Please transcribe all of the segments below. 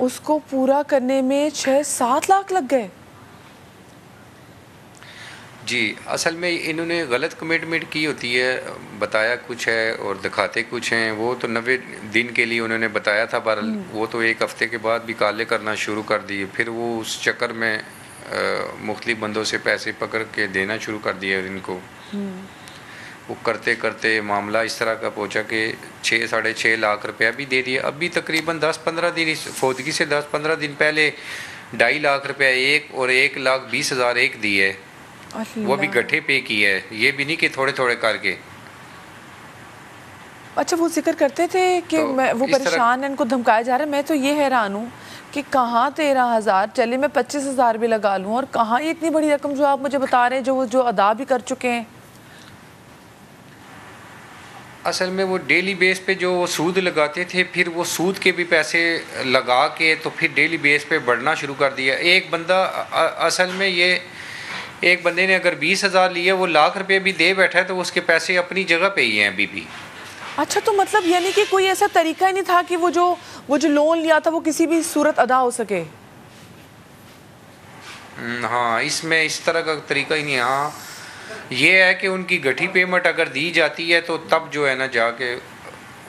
اس کو پورا کرنے میں 6-7 لاکھ لگ گئے. جی اصل میں انہوں نے غلط کمٹمنٹ کی ہوتی ہے, بتایا کچھ ہے اور دکھاتے کچھ ہیں. وہ تو 90 دن کے لیے انہوں نے بتایا تھا, پر وہ تو ایک ہفتے کے بعد بھی کالے کرنا شروع کر دیے. پھر وہ اس چکر میں مختلف بندوں سے پیسے پکڑ کے دینا شروع کر دیے ان کو. وہ کرتے کرتے معاملہ اس طرح کا پہنچا کہ 6-6.5 لاکھ روپیہ بھی دے دیا. ابھی تقریباً 10-15 دن, فوتگی سے 10-15 دن پہلے 2.5 لاکھ روپیہ ایک اور 1,20,000 ایک دی ہے. وہ بھی گٹھے پے کی ہے, یہ بھی نہیں کہ تھوڑے تھوڑے کر کے. اچھا وہ ذکر کرتے تھے کہ وہ پریشان ہیں, ان کو دھمکایا جا رہا ہے. میں تو یہ حیران ہوں کہ کہاں 13,000, چلے میں 25,000 بھی لگا لوں, اور کہاں یہ اتنی بڑی رقم جو آپ مجھے بتا رہے ہیں جو ادا بھی کر چکے ہیں. اصل میں وہ ڈیلی بیس پہ جو وہ سود لگاتے تھے, پھر وہ سود کے بھی پیسے لگا کے تو پھر ڈیلی بیس پہ بڑھنا شروع کر دیا. ایک بندہ اصل میں یہ ایک بندے نے اگر 20,000 لیے, وہ لاکھ روپے بھی دے بیٹھا ہے, تو اس کے پیسے اپنی جگہ پہ ہی ہیں ابھی بھی. اچھا تو مطلب یعنی کہ کوئی ایسا طریقہ ہی نہیں تھا کہ وہ جو لون لیا تھا وہ کسی بھی صورت ادا ہو سکے. ہاں اس میں اس طرح کا طریقہ ہی نہیں. ہاں یہ ہے کہ ان کی گٹھی پیمنٹ اگر دی جاتی ہے تو تب جو ہے نا جا کے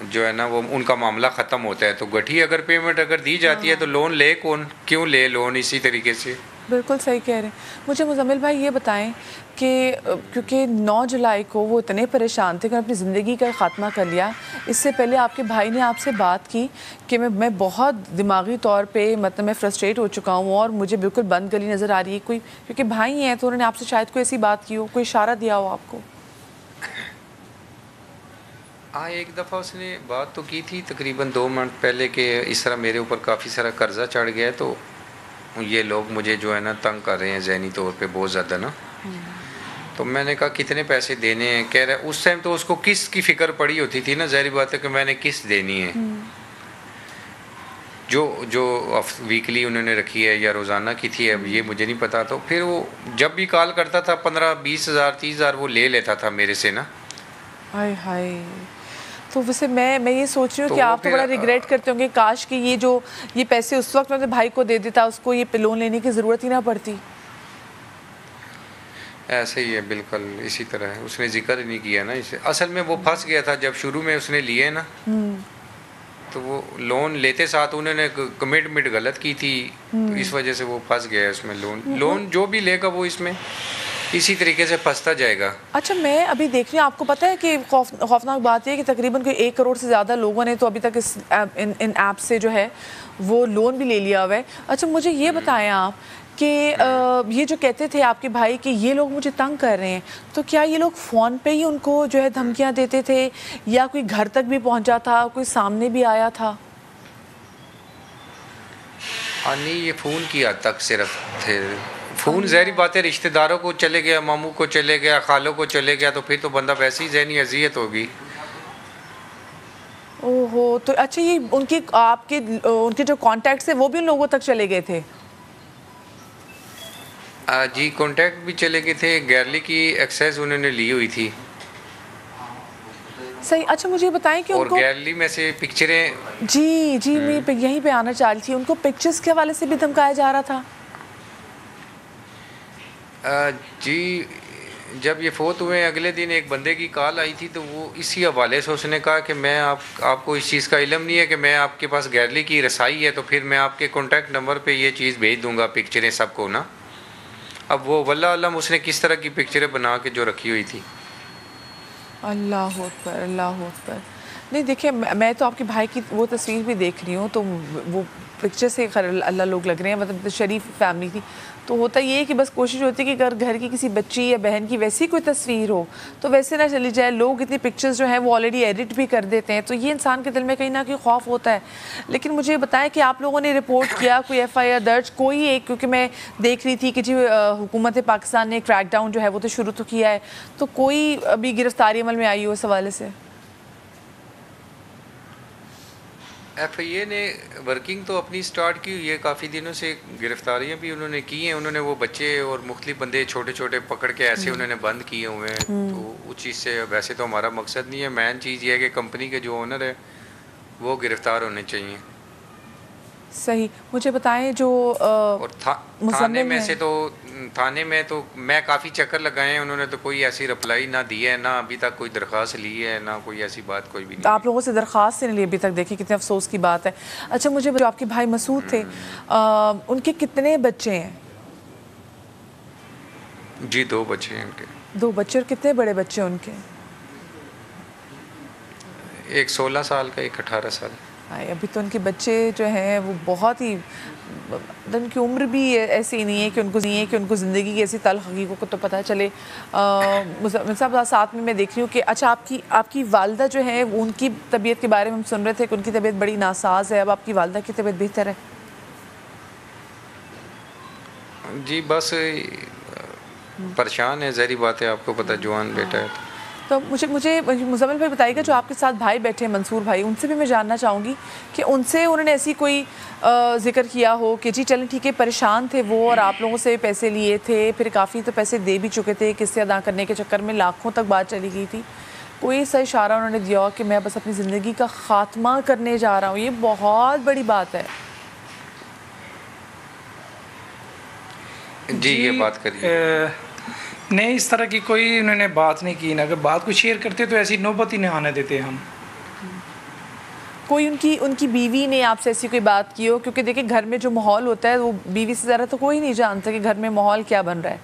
جو ہے نا وہ ان کا معاملہ ختم ہوتا ہے. تو گٹھی اگر پیمنٹ اگر دی جاتی ہے تو لون لے کون, کیوں لے لون اسی طریقے سے. بالکل صحیح کہہ رہے ہیں. مجھے مزمل بھائی یہ بتائیں کہ کیونکہ 9 جولائی کو وہ اتنے پریشان تھے کہ اپنی زندگی کا خاتمہ کر لیا. اس سے پہلے آپ کے بھائی نے آپ سے بات کی کہ میں بہت دماغی طور پہ مطلب میں فرسٹریٹ ہو چکا ہوں اور مجھے بالکل بند گلی نظر آ رہی ہے. کوئی کیونکہ بھائی ہیں تو انہوں نے آپ سے شاید کوئی ایسی بات کی ہو, کوئی اشارہ دیا ہو آپ کو. ہاں ایک دفعہ اس نے بات تو کی تھی تقریباً 2 منتھ پہلے کہ اس طرح میرے اوپر کافی سارا قرضہ چڑھ گیا ہے, تو یہ لوگ مجھے جو ہے نا تنگ کر رہے ہیں ذہنی طور پہ بہت زیادہ نا. تو میں نے کہا کتنے پیسے دینے ہیں. کہہ رہے اس ٹائم تو اس کو قسط کی فکر پڑی ہوتی تھی نا, ظاہری بات ہے کہ میں نے قسط دینی ہے. جو ویکلی انہوں نے رکھی ہے یا روزانہ کی تھی, اب یہ مجھے نہیں پتا. تو پھر وہ جب بھی کال کرتا تھا 15-20,000 30,000 وہ لے لیتا تھا میرے سے نا. ہائے ہائے. تو ویسے میں یہ سوچ رہی ہوں کہ آپ تو بڑا ریگریٹ کرتے ہوں گے, کاش کہ یہ پیسے اس وقت میں بھائی کو دے دیتا, اس کو یہ لون لینے کی ضرورت ہی نہ پڑتی. ایسے ہی ہے بالکل اسی طرح ہے. اس نے ذکر ہی نہیں کیا نا اسے. اصل میں وہ پھنس گیا تھا جب شروع میں اس نے لیے نا, تو وہ لون لیتے ساتھ انہوں نے کمٹمنٹ غلط کی تھی, تو اس وجہ سے وہ پھنس گیا اس میں. لون جو بھی لے گا وہ اس میں اسی طریقے سے پھنستا جائے گا. اچھا میں ابھی دیکھ رہی ہوں, آپ کو پتہ ہے کہ خوفناک بات یہ ہے کہ تقریباً کوئی 1 کروڑ سے زیادہ لوگوں نے تو ابھی تک اس ان ایپ سے جو ہے وہ لون بھی لے لیا ہوا ہے. اچھا مجھے یہ بتائیں آپ کہ یہ جو کہتے تھے آپ کے بھائی کہ یہ لوگ مجھے تنگ کر رہے ہیں, تو کیا یہ لوگ فون پہ ہی ان کو جو ہے دھمکیاں دیتے تھے, یا کوئی گھر تک بھی پہنچا تھا, کوئی سامنے بھی آیا تھا؟ نہیں یہ فون کی حد تک صرف تھے. فون ظاہری بات ہے رشتہ داروں کو چلے گیا, ماموں کو چلے گیا, خالوں کو چلے گیا, تو پھر تو بندہ ویسے ہی ذہنی اذیت ہوگی. اوہو. تو اچھا یہ ان کے جو کانٹیکٹس ہیں وہ بھی ان لوگوں تک چلے گئے تھے؟ جی کانٹیکٹ بھی چلے گئے تھے, گیلری کی ایکسیس انہوں نے لی ہوئی تھی. صحیح. اچھا مجھے بتائیں کہ ان کو, اور گیلری میں سے پکچریں, جی میں یہیں پہ آنا چاہ رہی تھی, ان کو پکچرز کے حوالے سے بھی دھمکایا جا رہا تھا؟ جی جب یہ فوت ہوئے اگلے دن ایک بندے کی کال آئی تھی, تو وہ اسی حوالے سے اس نے کہا کہ میں آپ کو اس چیز کا علم نہیں ہے کہ میں آپ کے پاس گیلری کی رسائی ہے, تو پھر میں آپ کے کانٹیکٹ نمبر پہ یہ چیز بھیج دوں گا, پکچریں سب کو نا. اب وہ واللہ علم اس نے کس طرح کی پکچریں بنا کے جو رکھی ہوئی تھی. اللہ اکبر, اللہ اکبر. نہیں دیکھیں میں تو آپ کے بھائی کی وہ تصویر بھی دیکھ رہی ہوں, تو وہ پکچر سے اللہ لوگ لگ رہے ہیں, مطلب شریف فیملی تھی. تو ہوتا یہ ہے کہ بس کوشش ہوتی ہے کہ اگر گھر کی کسی بچی یا بہن کی ویسی کوئی تصویر ہو تو ویسے نہ چلی جائے. لوگ اتنی پکچرز جو ہیں وہ آلریڈی ایڈٹ بھی کر دیتے ہیں, تو یہ انسان کے دل میں کہیں نہ کہیں خوف ہوتا ہے. لیکن مجھے بتائیں کہ آپ لوگوں نے رپورٹ کیا, کوئی ایف آئی آر درج, کوئی ایک, کیونکہ میں دیکھ رہی تھی کہ جی حکومت پاکستان نے کریک ڈاؤن جو ہے وہ تو شروع تو کیا ہے, تو کوئی ابھی گرفتاری عمل میں آئی ہو اس حوالے سے؟ ایف آئی اے نے ورکنگ تو اپنی سٹارٹ کی ہوئی ہے, کافی دنوں سے گرفتاریاں بھی انہوں نے کی ہیں. انہوں نے وہ بچے اور مختلف بندے چھوٹے چھوٹے پکڑ کے ایسے انہوں نے بند کیے ہوئے ہیں. تو اس چیز سے ویسے تو ہمارا مقصد نہیں ہے, مین چیز یہ ہے کہ کمپنی کے جو اونر ہے وہ گرفتار ہونے چاہیے. صحیح. مجھے بتائیں جو اور تھانے میں سے تو تھانے میں تو میں کافی چکر لگائے ہیں, انہوں نے تو کوئی ایسی رپلائی نہ دی ہے, نہ ابھی تک کوئی درخواست لی ہے, نہ کوئی ایسی بات کوئی بھی نہیں. آپ لوگوں سے درخواست سے نہیں لی ابھی تک, دیکھیں کتنے افسوس کی بات ہے. اچھا مجھے جو آپ کے بھائی مسعود تھے ان کے کتنے بچے ہیں؟ جی 2 بچے ہیں ان کے. 2 بچے. اور کتنے بڑے بچے ہیں ان کے؟ ایک 16 سال کا, ایک 18 سال. ابھی تو ان کے بچے جو ہیں وہ بہت ہی, ان کی عمر بھی ایسی نہیں ہے کہ ان کو زندگی کی ایسی تلخ حقیقتوں کو تو پتہ چلے. مزمل صاحب ساتھ میں دیکھ رہی ہوں کہ اچھا آپ کی والدہ جو ہے ان کی طبیعت کے بارے میں ہم سن رہے تھے کہ ان کی طبیعت بڑی ناساز ہے. اب آپ کی والدہ کی طبیعت بہتر ہے؟ جی بس پریشان ہے, ظاہری بات ہے, آپ کو پتہ جوان بیٹا ہے. تو مجھے مزمل بھائی بتائیے گا, جو آپ کے ساتھ بھائی بیٹھے ہیں منصور بھائی, ان سے بھی میں جاننا چاہوں گی کہ انہوں نے ایسی کوئی ذکر کیا ہو کہ جی چلیں ٹھیک ہے پریشان تھے وہ اور آپ لوگوں سے پیسے لیے تھے, پھر کافی تو پیسے دے بھی چکے تھے, قسطیں ادا کرنے کے چکر میں لاکھوں تک بات چلی گئی تھی, کوئی سا اشارہ انہوں نے دیا ہو کہ میں بس اپنی زندگی کا خاتمہ کرنے جا رہا ہوں؟ یہ بہت بڑی بات ہے. جی یہ بات کریے. نہیں, اس طرح کی کوئی انہوں نے بات نہیں کی. اگر بات کو شیئر کرتے تو ایسی نوبت ہی نہیں آنے دیتے ہم. کوئی ان کی بیوی نے آپ سے ایسی کوئی بات کی ہو؟ کیونکہ دیکھیں گھر میں جو ماحول ہوتا ہے وہ بیوی سے زیادہ تو کوئی نہیں جانتا کہ گھر میں ماحول کیا بن رہا ہے.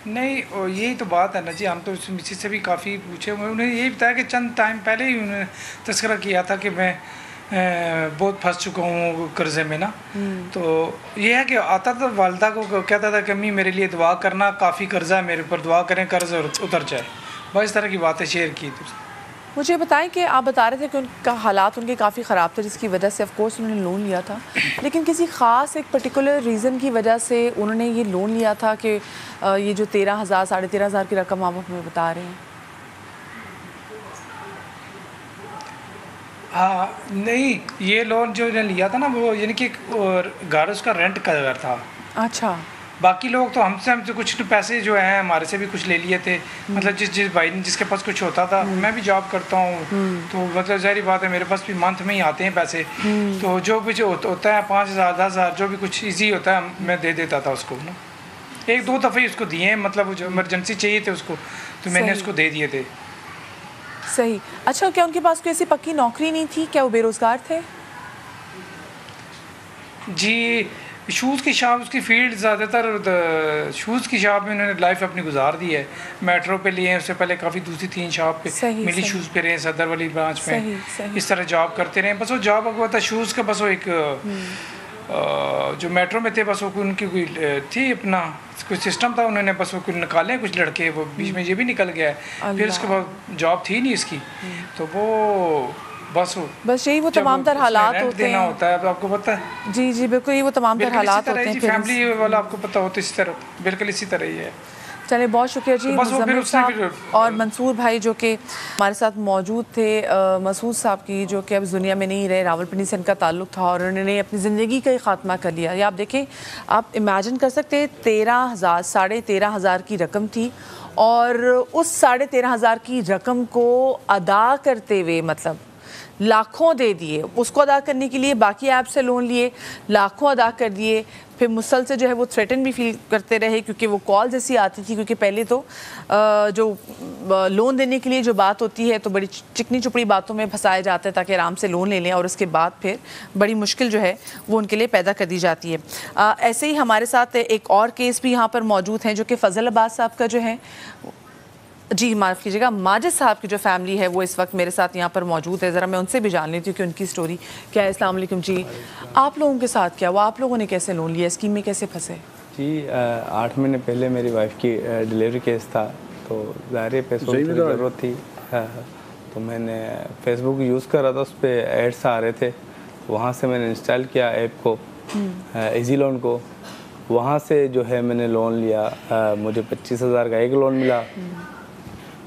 نہیں, یہی تو بات ہے نا جی, ہم تو اسی سے بھی کافی پوچھے. انہوں نے یہی بتایا کہ چند ٹائم پہلے ہی انہوں نے تذکرہ کیا تھا کہ میں بہت پھنس چکا ہوں قرضے میں نا. تو یہ ہے کہ آتا تھا والدہ کو کہتا تھا کہ امی میرے لیے دعا کرنا, کافی قرضہ ہے میرے اوپر, دعا کریں قرض اتر جائے. بس اس طرح کی باتیں شیئر کی تھی. مجھے بتائیں کہ آپ بتا رہے تھے کہ ان کا حالات ان کے کافی خراب تھے جس کی وجہ سے آف کورس انہوں نے لون لیا تھا, لیکن کسی خاص ایک پرٹیکولر ریزن کی وجہ سے انہوں نے یہ لون لیا تھا کہ یہ جو 13,000 13,500 کی رقم آپ ہمیں بتا رہے ہیں؟ ہاں نہیں, یہ لون جو نے لیا تھا نا وہ یعنی کہ گھر اس کا رینٹ کا گھر تھا. اچھا. باقی لوگ تو ہم سے کچھ پیسے جو ہیں ہمارے سے بھی کچھ لے لیے تھے. مطلب جس بھائی نے جس کے پاس کچھ ہوتا تھا, میں بھی جاب کرتا ہوں تو مطلب ظاہری بات ہے میرے پاس بھی منتھ میں ہی آتے ہیں پیسے, تو جو کچھ ہوتا ہے 5,000 10,000 جو بھی کچھ ایزی ہوتا ہے میں دے دیتا تھا اس کو نا. 1-2 دفعہ ہی اس کو دیے ہیں, مطلب جو ایمرجنسی چاہیے تھے اس کو تو میں نے اس کو دے دیے تھے. صحیح. اچھا کیا ان کے پاس کوئی ایسی پکی نوکری نہیں تھی؟ کیا وہ بے روزگار تھے؟ جی شوز کی شاپ, اس کی فیلڈ زیادہ تر شوز کی شاپ میں انہوں نے لائف اپنی گزار دی ہے. میٹرو پہ لیے ہیں, اس سے پہلے کافی 2-3 شاپ پہ ملی شوز پہ رہے ہیں, صدر والی برانچ میں اس طرح جاب کرتے رہے. بس وہ جاب اگوا تھا شوز کا, بس وہ ایک جو میٹرو میں تھے بس وہ ان کی کوئی تھی اپنا کوئی سسٹم تھا, انہوں نے بس وہ کوئی نکالے کچھ لڑکے, وہ بیچ میں یہ بھی نکل گیا ہے. پھر اس کے بعد جاب تھی نہیں اس کی, تو وہ بس یہی وہ تمام تر حالات ہوتے ہیں. ہوتا ہے آپ کو پتہ ہے. جی جی بالکل, یہ وہ تمام تر حالات ہوتے ہیں. فیملی والا آپ کو پتہ ہوتا ہے اسی طرح, بالکل اسی طرح ہی ہے. چلے بہت شکریہ جی مزمل صاحب اور منصور بھائی جو کہ ہمارے ساتھ موجود تھے. مسعود صاحب کی جو کہ اب اس دنیا میں نہیں رہے, راولپنڈی سے ان کا تعلق تھا اور انہوں نے اپنی زندگی کا ہی خاتمہ کر لیا. یہ آپ دیکھیں, آپ امیجن کر سکتے ہیں 13,000 13,500 کی رقم تھی اور اس 13,500 کی رقم کو ادا کرتے ہوئے مطلب لاکھوں دے دیے. اس کو ادا کرنے کے لیے باقی ایپ سے لون لیے, لاکھوں ادا کر دیے. پھر مسلسل جو ہے وہ تھریٹن بھی فیل کرتے رہے کیونکہ وہ کالز ایسی آتی تھی, کیونکہ پہلے تو جو لون دینے کے لیے جو بات ہوتی ہے تو بڑی چکنی چپڑی باتوں میں پھنسائے جاتے ہیں تاکہ آرام سے لون لے لیں, اور اس کے بعد پھر بڑی مشکل جو ہے وہ ان کے لیے پیدا کر دی جاتی ہے. ایسے ہی ہمارے ساتھ ایک اور کیس بھی یہاں پر موجود ہیں جو کہ فضل عباس صاحب کا جو ہے, جی معاف کیجیے گا, ماجد صاحب کی جو فیملی ہے وہ اس وقت میرے ساتھ یہاں پر موجود ہے. ذرا میں ان سے بھی جان لیتی ہوں کہ ان کی سٹوری کیا ہے. السلام علیکم جی, آپ لوگوں کے ساتھ کیا ہوا, آپ لوگوں نے کیسے لون لیا, اسکیم میں کیسے پھنسے؟ جی 8 مہینے پہلے میری وائف کی ڈیلیوری کیس تھا, تو ظاہر پیسوں کی ضرورت تھی. تو میں نے فیس بک یوز کر رہا تھا, اس پہ ایڈس آ رہے تھے, وہاں سے میں نے انسٹال کیا ایپ کو, ایزی لون کو. وہاں سے جو ہے میں نے لون لیا, مجھے 25,000 کا ایک لون ملا.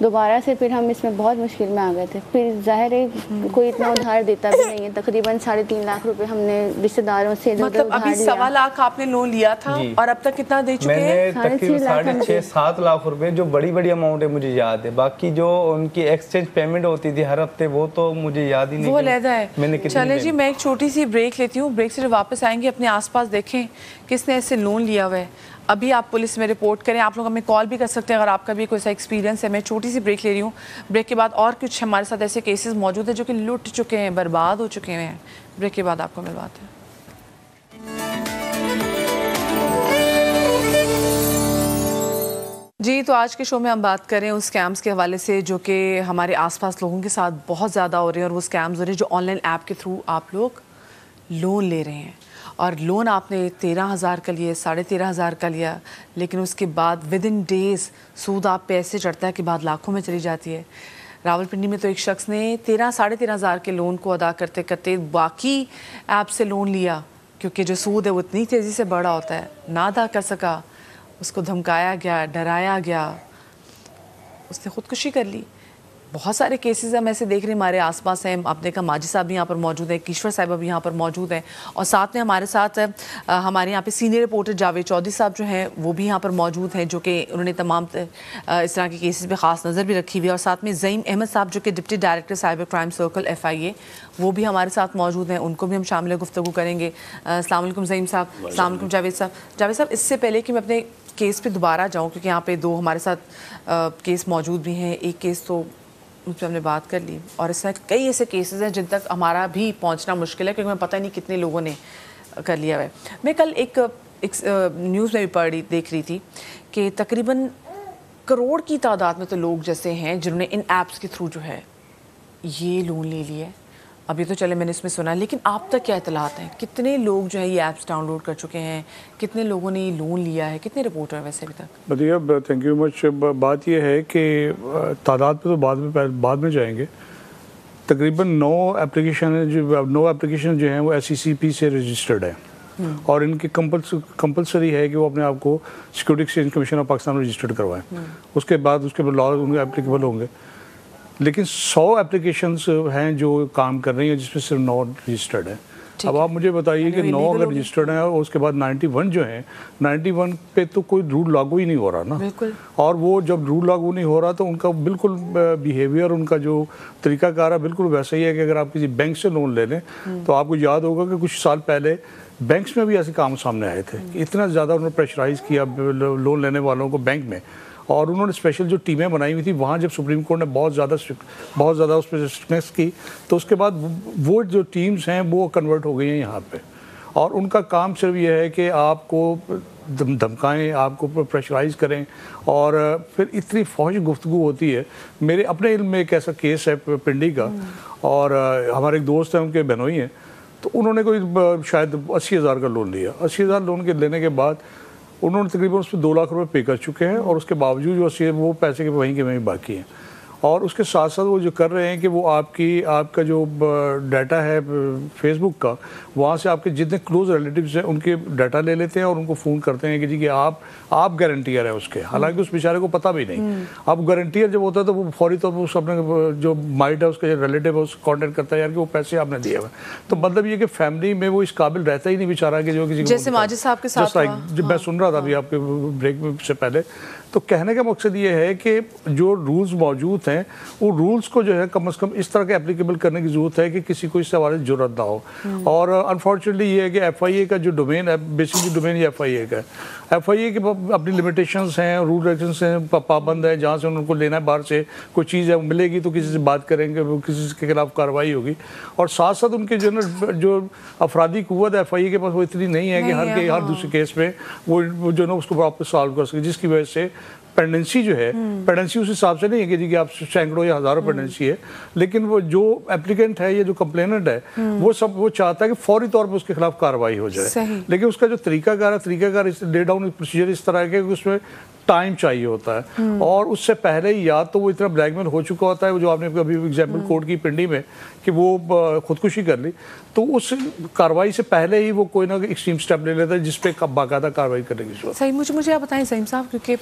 دوبارہ سے پھر ہم اس میں بہت مشکل میں آ گئے تھے. پھر ظاہر ہے کوئی اتنا ادھار دیتا بھی نہیں ہے. تقریباً 3.5 لاکھ روپے ہم نے رشتہ داروں سے مطلب ابھی 1.25 لاکھ آپ نے لون لیا تھا اور اب تک کتنا دے چکے ہیں؟ میں نے تقریباً 6-7 لاکھ روپے جو بڑی اماؤنٹ ہے مجھے یاد ہے. باقی جو ان کی ایکسچینج پیمنٹ ہوتی تھی ہر ہفتے وہ تو مجھے یاد ہی نہیں. وہ علیحدہ ہے. چلے جی میں ایک چھوٹی سی بریک لیتی ہوں. بریک سے واپس آئیں گے اپنے آس پاس دیکھیں کس نے ایسے لون لیا ہوا ہے. ابھی آپ پولیس میں رپورٹ کریں. آپ لوگ ہمیں کال بھی کر سکتے ہیں اگر آپ کا بھی کوئی ایسا ایکسپیرینس ہے. میں چھوٹی سی بریک لے رہی ہوں. بریک کے بعد اور کچھ ہمارے ساتھ ایسے کیسز موجود ہیں جو کہ لٹ چکے ہیں, برباد ہو چکے ہیں. بریک کے بعد آپ کو ملواتے ہیں. جی تو آج کے شو میں ہم بات کریں اس اسکیمز کے حوالے سے جو کہ ہمارے آس پاس لوگوں کے ساتھ بہت زیادہ ہو رہے ہیں. اور وہ اسکیمز ہو رہے ہیں جو آن لائن ایپ کے تھرو آپ لوگ لون لے رہے ہیں. اور لون آپ نے 13,000 کا لیا, 13,500 کا لیا, لیکن اس کے بعد ودن ڈیز سود آپ پہ ایسے چڑھتا ہے کہ بعد لاکھوں میں چلی جاتی ہے. راولپنڈی میں تو ایک شخص نے 13,500 کے لون کو ادا کرتے کرتے باقی ایپ سے لون لیا, کیونکہ جو سود ہے وہ اتنی تیزی سے بڑھا ہوتا ہے, نہ ادا کر سکا. اس کو دھمکایا گیا, ڈرایا گیا, اس نے خودکشی کر لی. بہت سارے کیسز ہم ایسے دیکھ رہے ہیں ہمارے آس پاس ہیں. آپ نے کہا ماجد صاحب بھی یہاں پر موجود ہیں, کیشور صاحبہ بھی یہاں پر موجود ہیں, اور ساتھ میں ہمارے ساتھ ہمارے یہاں پہ سینئر رپورٹر جاوید چودھری صاحب جو ہیں وہ بھی یہاں پر موجود ہیں, جو کہ انہوں نے تمام اس طرح کے کیسز پہ خاص نظر بھی رکھی ہوئی ہے. اور ساتھ میں زعیم احمد صاحب جو کہ deputy director cyber crime circle FIA وہ بھی ہمارے ساتھ موجود ہیں. ان کو بھی ہم شامل گفتگو کریں گے. السلام علیکم زعیم صاحب. السلام علیکم جاوید صاحب. جاوید صاحب اس سے پہلے کہ میں اپنے کیس پہ دوبارہ جاؤں, کیونکہ یہاں پہ 2 ہمارے ساتھ کیس موجود بھی ہیں. ایک کیس تو اس پہ ہم نے بات کر لی, اور اس طرح کئی ایسے کیسز ہیں جن تک ہمارا بھی پہنچنا مشکل ہے, کیونکہ ہمیں پتہ نہیں کتنے لوگوں نے کر لیا ہے. میں کل ایک نیوز میں بھی دیکھ رہی تھی کہ تقریباً کروڑ کی تعداد میں تو لوگ جیسے ہیں جنہوں نے ان ایپس کے تھرو جو ہے یہ لون لے لیا ہے. ابھی تو چلے میں نے اس میں سنا, لیکن آپ تک کیا اطلاعات ہیں؟ کتنے لوگ جو ہے یہ ایپس ڈاؤن لوڈ کر چکے ہیں, کتنے لوگوں نے یہ لون لیا ہے, کتنے رپورٹر ہیں ویسے ابھی تک؟ بدیہ تھینک یو مچ. بات یہ ہے کہ تعداد پہ تو بعد میں جائیں گے. تقریباً 9 ایپلیکیشن جو ہیں وہ SECP سے رجسٹرڈ ہیں, اور ان کی کمپلسری ہے کہ وہ اپنے آپ کو security exchange commission of Pakistan میں رجسٹرڈ کروائیں. اس کے بعد لا ان کے اپلیکیبل ہوں گے. لیکن 100 ایپلیکیشنز ہیں جو کام کر رہی ہیں جس میں صرف 9 رجسٹرڈ ہیں. اب آپ مجھے بتائیے کہ 9 اگر رجسٹرڈ ہیں اور اس کے بعد 91 جو ہیں, 91 پہ تو کوئی رول لاگو ہی نہیں ہو رہا نا. اور وہ جب رول لاگو نہیں ہو رہا تو ان کا بالکل بیہیویئر, ان کا جو طریقہ کار ہے بالکل ویسا ہی ہے کہ اگر آپ کسی بینک سے لون لے لیں تو آپ کو یاد ہوگا کہ کچھ سال پہلے بینکس میں بھی ایسے کام سامنے آئے تھے. اتنا زیادہ انہوں نے پریشرائز کیا لون لینے والوں کو بینک میں, اور انہوں نے اسپیشل جو ٹیمیں بنائی ہوئی تھی وہاں جب سپریم کورٹ نے بہت زیادہ اس پہ اسٹرکٹنس کی تو اس کے بعد وہ جو ٹیمز ہیں وہ کنورٹ ہو گئی ہیں یہاں پہ. اور ان کا کام صرف یہ ہے کہ آپ کو دھمکائیں, آپ کو پریشرائز کریں, اور پھر اتنی فوج گفتگو ہوتی ہے. میرے اپنے علم میں ایک ایسا کیس ہے پنڈی کا, اور ہمارے ایک دوست ہیں ان کے بہنوئی ہیں, تو انہوں نے کوئی شاید 80,000 کا لون لیا. 80,000 لون کے لینے کے بعد انہوں نے تقریباً اس پہ 2 لاکھ روپے پے کر چکے ہیں, اور اس کے باوجود جو وہ پیسے کے وہیں کے وہیں باقی ہیں. اور اس کے ساتھ ساتھ وہ جو کر رہے ہیں کہ وہ آپ کا جو ڈیٹا ہے فیس بک کا, وہاں سے آپ کے جتنے کلوز ریلیٹیوز ہیں ان کے ڈیٹا لے لیتے ہیں اور ان کو فون کرتے ہیں کہ جی کہ آپ گارنٹیئر ہیں اس کے, حالانکہ اس بیچارے کو پتہ بھی نہیں. اب گارنٹیئر جب ہوتا ہے تو وہ فوری طور پر اس اپنے جو مائٹ ہے اس کا جو ریلیٹیو ہے اس کو کانٹیکٹ کرتا ہے یار کہ وہ پیسے آپ نے دیے ہوئے. تو مطلب یہ کہ فیملی میں وہ اس قابل رہتا ہی نہیں بیچارہ کہ جو کسی جیسے ماجد صاحب کے ساتھ جو میں سن رہا تھا ابھی آپ کے بریک سے پہلے. تو کہنے کا مقصد یہ ہے کہ جو رولز موجود ہیں وہ رولز کو جو ہے کم از کم اس طرح کے اپلیکیبل کرنے کی ضرورت ہے کہ کسی کو اس سے حوالے جرأت نہ ہو. اور انفارچونیٹلی یہ ہے کہ FIA کا جو ڈومین ہے, بیسکلی ڈومین یہ FIA کا ہے. FIA کے اپنی لمیٹیشنز ہیں, رول ریگولیشنز ہیں, پابند ہے. جہاں سے ان کو لینا ہے باہر سے کوئی چیز ہے ملے گی تو کسی سے بات کریں گے, کسی کے خلاف کارروائی ہوگی. اور ساتھ ساتھ ان کے جو افرادی قوت ہے FIA کے پاس وہ اتنی نہیں ہے کہ ہر دوسرے کیس میں وہ جو نا اس کو آپ سالو کر سکے, جس کی وجہ سے پینڈنسی جو ہے, پینڈنسی اس حساب سے نہیں ہے کہ جی کہ آپ سینکڑوں یا ہزاروں پینڈنسی ہے, لیکن وہ جو اپلیکنٹ ہے یا جو کمپلیننٹ ہے وہ چاہتا ہے کہ فوری طور پر اس کے خلاف کارروائی ہو جائے. لیکن اس کا جو طریقہ کار لے ڈاؤن پروسیجر اس طرح ہے کہ اس میں ٹائم چاہیے ہوتا ہے, اور اس سے پہلے ہی یا تو وہ اتنا بلیک میل ہو چکا ہوتا ہے, جو آپ نے ابھی ایگزامپل کوٹ کی پنڈی میں کہ وہ خودکشی کر لی, تو اس کارروائی سے پہلے ہی وہ کوئی نہ کوئی ایکسٹریم اسٹیپ لے لیتا ہے جس پہ باقاعدہ کارروائی کرنے کی ضرورت. صحیح, مجھے آپ بتائیں سعیم صاحب, کیونکہ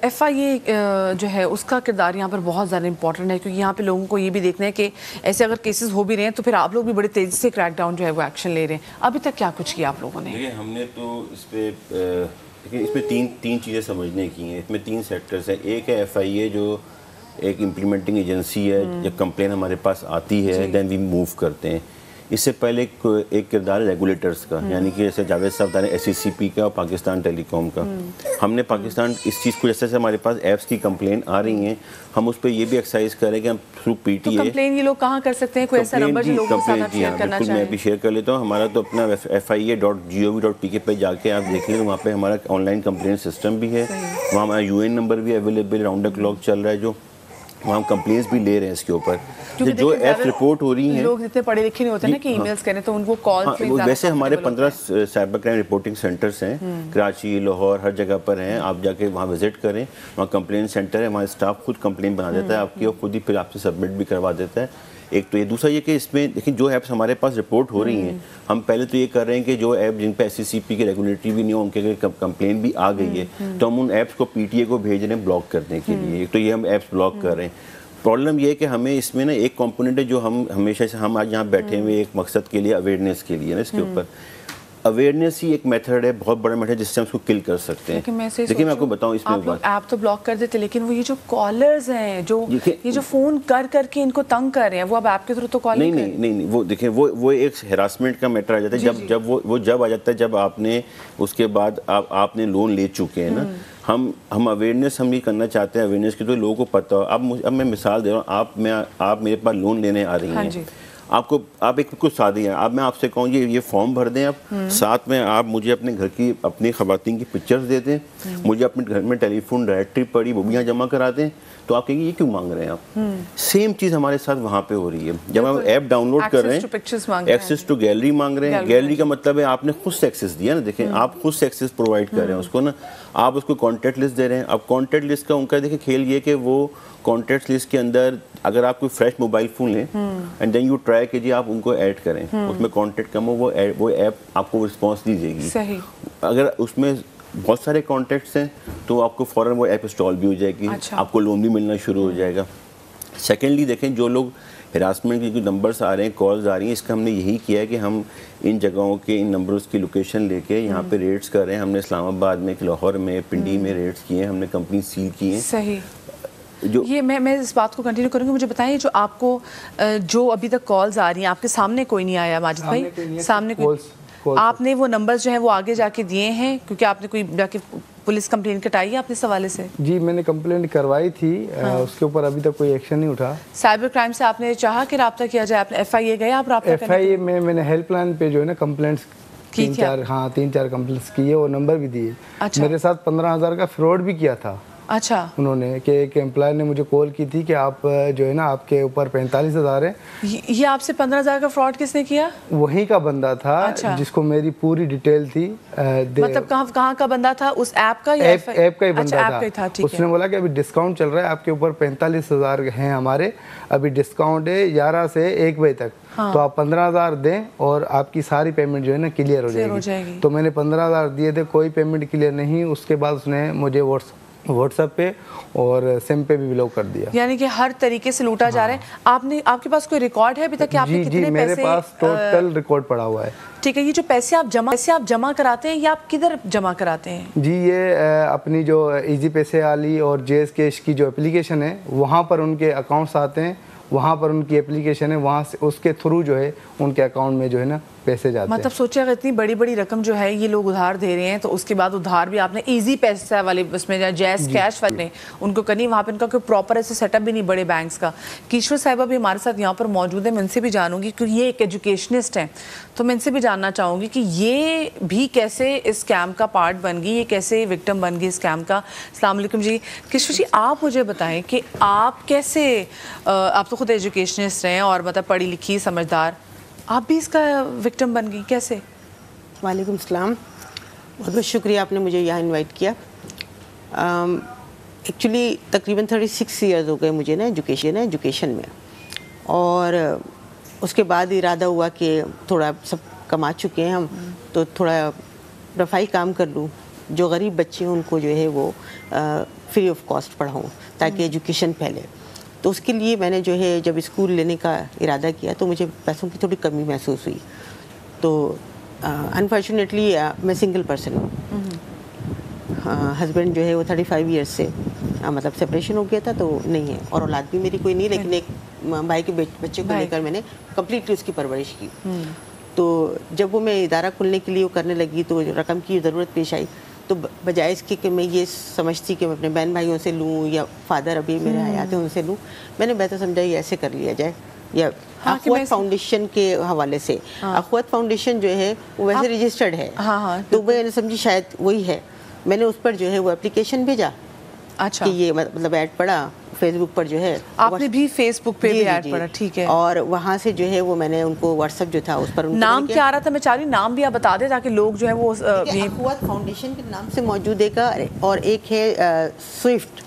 ایف آئی اے جو ہے اس کا کردار یہاں پر بہت زیادہ امپورٹنٹ ہے, کیونکہ یہاں پہ لوگوں کو یہ بھی دیکھنا ہے کہ ایسے اگر کیسز ہو بھی رہے ہیں تو پھر آپ لوگ بھی بڑے تیزی سے کریک ڈاؤن جو ہے وہ ایکشن لے رہے ہیں. ابھی تک کیا کچھ کیا آپ لوگوں نے؟ دیکھیں ہم نے تو اس پہ تین چیزیں سمجھنے کی ہیں. اس میں 3 سیکٹرز ہیں. ایک ہے ایف آئی اے جو ایک امپلیمنٹنگ ایجنسی ہے, جب کمپلین ہمارے پاس آتی ہے دین وی موو کرتے ہیں. اس سے پہلے ایک کردار ریگولیٹرز کا, یعنی کہ جیسے جاوید صاحب بتا رہے ہیں ایس سی سی پی کا اور پاکستان ٹیلی کام کا. ہم نے پاکستان اس چیز کو, جیسے ہمارے پاس ایپس کی کمپلین آ رہی ہیں, ہم اس پہ یہ بھی ایکسرسائز کر رہے ہیں کہ ہم through P T A complain یہ لوگ کہاں کر سکتے ہیں, کوئی ایسا نمبر جو لوگوں کے ساتھ آپ شیئر کرنا چاہیں؟ میں بھی شیئر کر لیتا ہوں. ہمارا تو اپنا FIA.gov.pk پہ جا کے آپ دیکھ لیں, وہاں پہ ہمارا آن لائن کمپلین سسٹم بھی ہے, وہاں ہمارا UN نمبر بھی اویلیبل راؤنڈ دا کلاک چل رہا ہے, جو وہاں ہم کمپلینس بھی لے رہے ہیں اس کے اوپر. جو ایپ رپورٹ ہو رہی ہیں, لوگ جتنے پڑھے لکھے نہیں ہوتے نا کہ ای میلز کریں تو ان کو کال. ویسے ہمارے 15 سائبر کرائم رپورٹنگ سینٹرز ہیں, کراچی, لاہور, ہر جگہ پر ہیں. آپ جا کے وہاں وزٹ کریں, وہاں کمپلین سینٹر ہے, ہمارا اسٹاف خود کمپلین بنا دیتا ہے آپ کی, اور خود ہی پھر آپ سے سبمٹ بھی کروا دیتا ہے. ایک تو یہ, دوسرا یہ کہ اس میں دیکھیں جو ایپس ہمارے پاس رپورٹ ہو رہی ہیں, ہم پہلے تو یہ کر رہے ہیں کہ جو ایپ جن پہ ایس سی سی پی کی ریگولیٹری بھی نہیں ہو, ان کے کمپلین بھی آ گئی ہے, تو ہم ان ایپس کو پی ٹی اے کو بھیج رہے ہیں بلاک کرنے کے لیے. ایک تو یہ ہم ایپس بلاک کر رہے ہیں. پرابلم یہ ہے کہ ہمیں اس میں نا ایک کمپوننٹ ہے جو ہم ہمیشہ سے, ہم آج یہاں بیٹھے ہوئے ایک مقصد کے لیے, اویئرنیس کے لیے نا, اس کے اوپر اویئرنیس ہی ایک میتھڈ ہے, بہت بڑا میتھڈ ہے جس سے ہم اس کو کل کر سکتے ہیں. دیکھیں میں آپ کو بتاؤں اس میں بات, آپ تو بلاک کر دیتے, لیکن وہ یہ جو کالرز ہیں جو یہ جو فون کر کے ان کو تنگ کر رہے ہیں, وہ اب آپ کے تھرو تو کال نہیں, وہ دیکھیں وہ ایک ہراسمنٹ کا میٹر آ جاتا ہے. جب وہ جب آ جاتا ہے جب آپ نے اس کے بعد آپ نے لون لے چکے ہیں نا. ہم اویئرنیس ہم یہ کرنا چاہتے ہیں اویئرنیس کی, تو لوگوں کو پتہ ہو. اب میں مثال دے رہا ہوں, آپ میرے پاس لون لینے آ رہی ہیں, آپ ایک کچھ سادی ہیں, اب میں آپ سے کہوں یہ فارم بھر دیں آپ, ساتھ میں آپ مجھے اپنے گھر کی اپنی خواتین کی پکچرز دے دیں, مجھے اپنے گھر میں ٹیلی فون ڈائریکٹری پڑی وہ بھی یہاں جمع کرا دیں, تو آپ کہیں گے یہ کیوں مانگ رہے ہیں آپ. سیم چیز ہمارے ساتھ وہاں پہ ہو رہی ہے. جب ہم ایپ ڈاؤن لوڈ کر رہے ہیں, ایکسیس ٹو گیلری مانگ رہے ہیں. گیلری کا مطلب ہے آپ نے خود سے ایکسیس دیا نا. دیکھیں آپ خود سے ایکسیس پرووائڈ کر رہے ہیں اس کو نا, آپ اس کو کانٹیکٹ لسٹ دے رہے ہیں. اب کانٹیکٹ لسٹ کا ان کا دیکھیں کھیل یہ کہ وہ کانٹیکٹ لسٹ کے اندر اگر آپ کوئی فریش موبائل فون لیں اینڈ دین یو ٹرائی کہ جی آپ ان کو ایڈ کریں, اس میں کانٹیکٹ کم ہو, وہ ایپ آپ کو رسپانس دی جائے گی. اگر اس میں بہت سارے کانٹیکٹس ہیں تو آپ کو فوراً وہ ایپ انسٹال بھی ہو جائے گی, آپ کو لون بھی ملنا شروع ہو جائے گا. سیکنڈلی دیکھیں جو لوگ ہراسمنٹ کی جو نمبرز آ رہے ہیں, کالز آ رہی ہیں, اس کا ہم نے یہی کیا ہے کہ ہم ان جگہوں کے ان نمبرز کی لوکیشن لے کے یہاں پہ ریڈس کر رہے ہیں. ہم نے اسلام آباد میں, لاہور میں, پنڈی میں ریڈس کیے ہیں, ہم نے کمپنی سیل کی ہیں. صحیح. یہ میں اس بات کو کنٹینیو کروں گی. مجھے بتائیں جو آپ کو جو ابھی تک کالز آ رہی ہیں, آپ کے سامنے کوئی نہیں آیا ماجد بھائی؟ سامنے آپ نے وہ نمبرز جو ہیں وہ آگے جا کے دیے ہیں کیونکہ آپ نے کوئی جا کے پولیس کمپلین کٹائی ہے آپ نے اس حوالے سے؟ جی میں نے کمپلین کروائی تھی, اس کے اوپر ابھی تک کوئی ایکشن نہیں اٹھا. سائبر کرائم سے آپ نے چاہا کہ رابطہ کیا جائے, آپ نے ایف آئی اے گئے آپ رابطہ کرنے؟ FIA میں نے ہیلپ لائن پہ جو ہے نا کمپلینٹس 3-4 کمپلینٹس کیے, وہ نمبر بھی دیے. میرے ساتھ 15,000 کا فراڈ بھی کیا تھا. اچھا. انہوں نے کہ ایک امپلائر نے مجھے کال کی تھی کہ آپ جو ہے نا آپ کے اوپر 45,000 ہے. یہ آپ سے 15,000 کا فراڈ کس نے کیا؟ وہیں کا بندہ تھا جس کو میری پوری ڈیٹیل تھی. مطلب کہاں کا بندہ تھا؟ اس ایپ کا یا ایپ کا ہی بندہ تھا. اس نے بولا کہ ابھی ڈسکاؤنٹ چل رہا ہے آپ کے اوپر 45,000 ہیں ہمارے, ابھی ڈسکاؤنٹ ہے 11 سے 1 بجے تک, تو آپ 15,000 دیں اور آپ کی ساری پیمنٹ جو ہے نا کلیئر ہو جائے گی. تو میں نے 15,000 دیے تھے, کوئی پیمنٹ کلیئر نہیں. اس کے بعد اس نے مجھے واٹس ایپ پہ اور سم پہ بھی بلاک کر دیا. یعنی کہ ہر طریقے سے لوٹا جا رہا ہے. آپ کے پاس کوئی ریکارڈ ہے ابھی تک کہ آپ نے کتنے پیسے؟ جی میرے پاس ٹوٹل ریکارڈ پڑا ہوا ہے. ٹھیک ہے. یہ جو پیسے آپ جمع کراتے ہیں یہ آپ کدھر جمع کراتے ہیں؟ جی یہ اپنی جو ایزی پیسے والی اور JS کیش کی جو اپلیکیشن ہے وہاں پر ان کے اکاؤنٹس آتے ہیں, وہاں پر ان کی اپلیکیشن ہے, وہاں سے اس کے تھرو جو ہے ان کے اکاؤنٹ میں جو ہے نا پیسے جاتے ہیں. مطلب سوچے اگر اتنی بڑی رقم جو ہے یہ لوگ ادھار دے رہے ہیں تو اس کے بعد ادھار بھی آپ نے ایزی پیسہ والے اس میں JS کیش والے ان کو کرنی, وہاں پہ ان کا کوئی پراپر ایسے سیٹ اپ بھی نہیں بڑے بینکس کا. کیشور صاحبہ بھی ہمارے ساتھ یہاں پر موجود ہیں, میں ان سے بھی جانوں گی کیونکہ یہ ایک ایجوکیشنسٹ ہیں, تو میں ان سے بھی جاننا چاہوں گی کہ یہ بھی کیسے اس اسکیم کا پارٹ بن گئی, یہ کیسے وکٹم بن گئی اسکیم کا. السلام علیکم جی. کیشور جی آپ مجھے بتائیں کہ آپ کیسے, آپ تو خود ایجوکیشنسٹ ہیں اور مطلب پڑھی لکھی سمجھدار, آپ بھی اس کا وکٹم بن گئی کیسے؟ وعلیکم السلام, بہت بہت شکریہ آپ نے مجھے یہاں انوائٹ کیا. ایکچولی تقریباً 36 ایئرز ہو گئے مجھے نا ایجوکیشن میں، اور اس کے بعد ارادہ ہوا کہ تھوڑا سب کما چکے ہیں ہم تو تھوڑا رفاہی کام کر لوں، جو غریب بچے ہیں ان کو جو ہے وہ فری آف کاسٹ پڑھاؤں تاکہ ایجوکیشن پھیلے. تو اس کے لیے میں نے جو ہے جب اسکول لینے کا ارادہ کیا تو مجھے پیسوں کی تھوڑی کمی محسوس ہوئی. تو انفارچونیٹلی میں سنگل پرسن ہوں، ہسبینڈ جو ہے وہ 35 ایئرس سے مطلب سپریشن ہو گیا تھا تو نہیں ہے، اور اولاد بھی میری کوئی نہیں، لیکن ایک بھائی کے بچے کو لے کر میں نے کمپلیٹلی اس کی پرورش کی. تو جب وہ میں ادارہ کھلنے کے لیے وہ کرنے لگی تو رقم کی ضرورت پیش آئی، تو بجائے اس کی کہ میں یہ سمجھتی کہ میں اپنے بہن بھائیوں سے لوں یا فادر ابھی میرے حیات ہیں ان سے لوں، میں نے بہتر سمجھا یہ ایسے کر لیا جائے. یا اخوت فاؤنڈیشن کے حوالے سے، اخوت فاؤنڈیشن جو ہے وہ ویسے رجسٹرڈ ہے، تو میں نے سمجھی شاید وہی ہے. میں نے اس پر جو ہے وہ اپلیکیشن بھیجا کہ یہ مطلب ایڈ پڑا فیس بک پر، جو ہے آپ نے بھی فیس بک پہ بھی ایڈ پڑا، ٹھیک ہے، اور وہاں سے جو ہے وہ میں نے ان کو واٹس ایپ جو تھا اس پر نام کیا آ رہا تھا، میں چاہ رہی ہوں نام بھی آپ بتا دیں تاکہ لوگ جو ہے وہ اخوت فاؤنڈیشن کے نام سے موجود ہے کا، اور ایک ہے سوئفٹ